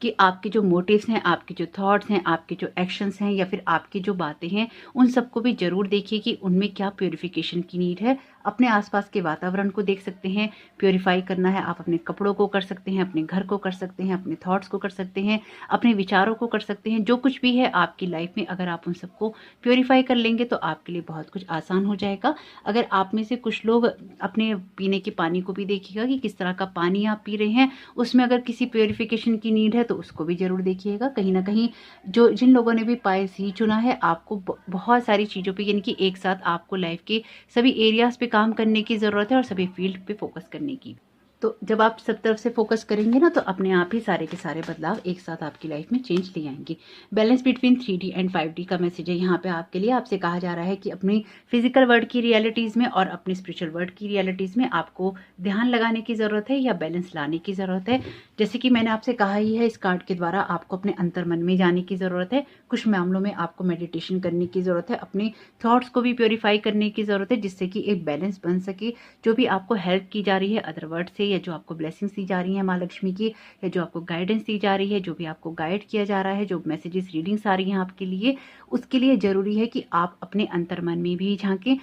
कि आपके जो मोटिव्स हैं, आपके जो थॉट्स हैं, आपके जो एक्शंस हैं या फिर आपकी जो बातें हैं, उन सबको भी ज़रूर देखिए कि उनमें क्या प्योरिफिकेशन की नीड है। अपने आसपास के वातावरण को देख सकते हैं। प्योरीफाई करना है, आप अपने कपड़ों को कर सकते हैं, अपने घर को कर सकते हैं, अपने थॉट्स को कर सकते हैं, अपने विचारों को कर सकते हैं। जो कुछ भी है आपकी लाइफ में, अगर आप उन सबको प्योरीफाई कर लेंगे तो आपके लिए बहुत कुछ आसान हो जाएगा। अगर आप में से कुछ लोग अपने पीने के पानी को भी देखिएगा कि किस तरह का पानी आप पी रहे हैं, उसमें अगर किसी प्योरीफिकेशन की नीड है तो उसको भी जरूर देखिएगा। कहीं ना कहीं जो जिन लोगों ने भी पाइल्स ही चुना है, आपको बहुत सारी चीज़ों पे, यानी कि एक साथ आपको लाइफ के सभी एरियाज पे काम करने की ज़रूरत है और सभी फील्ड पे फोकस करने की। तो जब आप सब तरफ से फोकस करेंगे ना, तो अपने आप ही सारे के सारे बदलाव एक साथ आपकी लाइफ में चेंज ले आएंगे। Balance between 3D and 5D का मैसेज है यहाँ पे आपके लिए। आपसे कहा जा रहा है कि अपनी फिजिकल वर्ल्ड की रियलिटीज़ में और अपनी स्पिरिचुअल वर्ल्ड की रियलिटीज़ में आपको ध्यान लगाने की ज़रूरत है या बैलेंस लाने की ज़रूरत है। जैसे कि मैंने आपसे कहा ही है, इस कार्ड के द्वारा आपको अपने अंतर मन में जाने की ज़रूरत है। कुछ मामलों में आपको मेडिटेशन करने की ज़रूरत है, अपने थॉट्स को भी प्योरीफाई करने की ज़रूरत है, जिससे कि एक बैलेंस बन सके। जो भी आपको हेल्प की जा रही है अदर वर्ड से, या जो आपको ब्लेसिंग्स दी जा रही है माँ लक्ष्मी की, या जो आपको गाइडेंस दी जा रही है, जो भी आपको गाइड किया जा रहा है, जो मैसेजेस रीडिंग्स आ रही हैं आपके लिए, उसके लिए ज़रूरी है कि आप अपने अंतर मन में भी झांकें।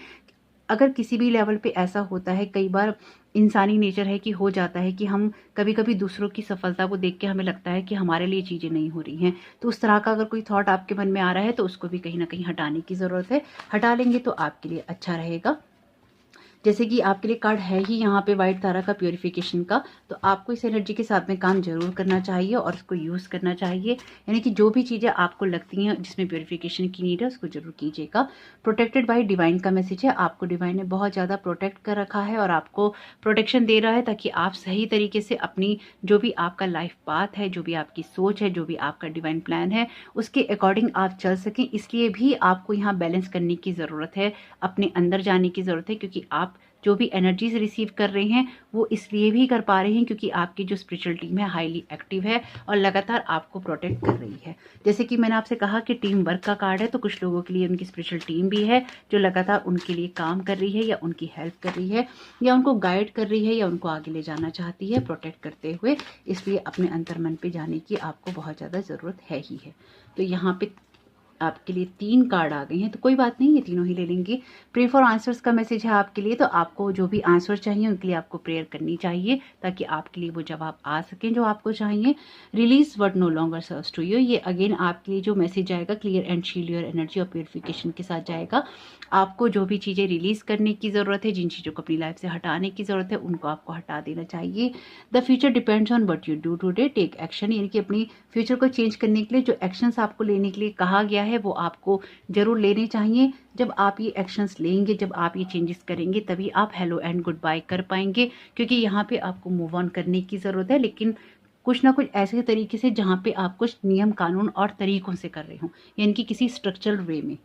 अगर किसी भी लेवल पे ऐसा होता है, कई बार इंसानी नेचर है कि हो जाता है कि हम कभी कभी दूसरों की सफलता को देख के हमें लगता है कि हमारे लिए चीज़ें नहीं हो रही हैं। तो उस तरह का अगर कोई थॉट आपके मन में आ रहा है तो उसको भी कहीं ना कहीं हटाने की ज़रूरत है। हटा लेंगे तो आपके लिए अच्छा रहेगा। जैसे कि आपके लिए कार्ड है ही यहाँ पे व्हाइट तारा का प्योरीफिकेशन का, तो आपको इस एनर्जी के साथ में काम जरूर करना चाहिए और उसको यूज़ करना चाहिए। यानी कि जो भी चीज़ें आपको लगती हैं जिसमें प्योरीफिकेशन की नीड है उसको जरूर कीजिएगा। प्रोटेक्टेड बाय डिवाइन का मैसेज है। आपको डिवाइन ने बहुत ज़्यादा प्रोटेक्ट कर रखा है और आपको प्रोटेक्शन दे रहा है, ताकि आप सही तरीके से अपनी जो भी आपका लाइफ पाथ है, जो भी आपकी सोच है, जो भी आपका डिवाइन प्लान है, उसके अकॉर्डिंग आप चल सकें। इसलिए भी आपको यहाँ बैलेंस करने की ज़रूरत है, अपने अंदर जाने की ज़रूरत है, क्योंकि आप जो भी एनर्जीज रिसीव कर रहे हैं वो इसलिए भी कर पा रहे हैं क्योंकि आपकी जो स्पिरिचुअल टीम है हाईली एक्टिव है और लगातार आपको प्रोटेक्ट कर रही है। जैसे कि मैंने आपसे कहा कि टीम वर्क का कार्ड है, तो कुछ लोगों के लिए उनकी स्पिरिचुअल टीम भी है जो लगातार उनके लिए काम कर रही है या उनकी हेल्प कर रही है या उनको गाइड कर रही है या उनको आगे ले जाना चाहती है प्रोटेक्ट करते हुए। इसलिए अपने अंतर्मन पे जाने की आपको बहुत ज़्यादा ज़रूरत है ही है। तो यहाँ पे आपके लिए 3 कार्ड आ गए हैं, तो कोई बात नहीं, ये तीनों ही ले लेंगे। प्रे फॉर आंसर्स का मैसेज है आपके लिए। तो आपको जो भी आंसर चाहिए उनके लिए आपको प्रेयर करनी चाहिए, ताकि आपके लिए वो जवाब आ सकें जो आपको चाहिए। Release what no longer serves to you, ये अगेन आपके लिए जो मैसेज आएगा clear and shield your energy और प्योरिफिकेशन के साथ जाएगा। आपको जो भी चीज़ें रिलीज करने की ज़रूरत है, जिन चीज़ों को अपनी लाइफ से हटाने की ज़रूरत है, उनको आपको हटा देना चाहिए। The future depends on what you do today, take action, यानी कि अपनी फ्यूचर को चेंज करने के लिए जो एक्शंस आपको लेने के लिए कहा गया है वो आपको जरूर लेने चाहिए। जब आप ये एक्शंस लेंगे, जब आप ये चेंजेस करेंगे, तभी आप हेलो एंड गुड बाय कर पाएंगे, क्योंकि यहाँ पे आपको मूव ऑन करने की ज़रूरत है, लेकिन कुछ ना कुछ ऐसे तरीके से जहाँ पे आप कुछ नियम कानून और तरीकों से कर रहे हो, यानी कि किसी स्ट्रक्चरल वे में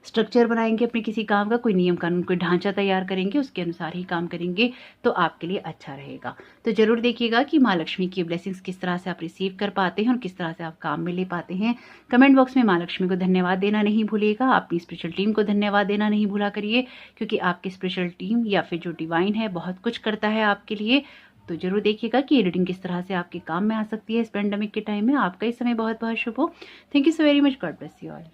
स्ट्रक्चर बनाएंगे अपने किसी काम का, कोई नियम कानून, कोई ढांचा तैयार करेंगे, उसके अनुसार ही काम करेंगे, तो आपके लिए अच्छा रहेगा। तो जरूर देखिएगा कि माँ लक्ष्मी की ब्लेसिंग्स किस तरह से आप रिसीव कर पाते हैं और किस तरह से आप काम में ले पाते हैं। कमेंट बॉक्स में माँ लक्ष्मी को धन्यवाद देना नहीं भूलिएगा, अपनी स्पिरिचुअल टीम को धन्यवाद देना नहीं भूला करिए, क्योंकि आपकी स्पिरिचुअल टीम या फिर जो डिवाइन है बहुत कुछ करता है आपके लिए। तो जरूर देखिएगा कि ये रीडिंग किस तरह से आपके काम में आ सकती है इस पेंडेमिक के टाइम में। आपका इस समय बहुत बहुत शुभ हो। Thank you so very much, God bless you all.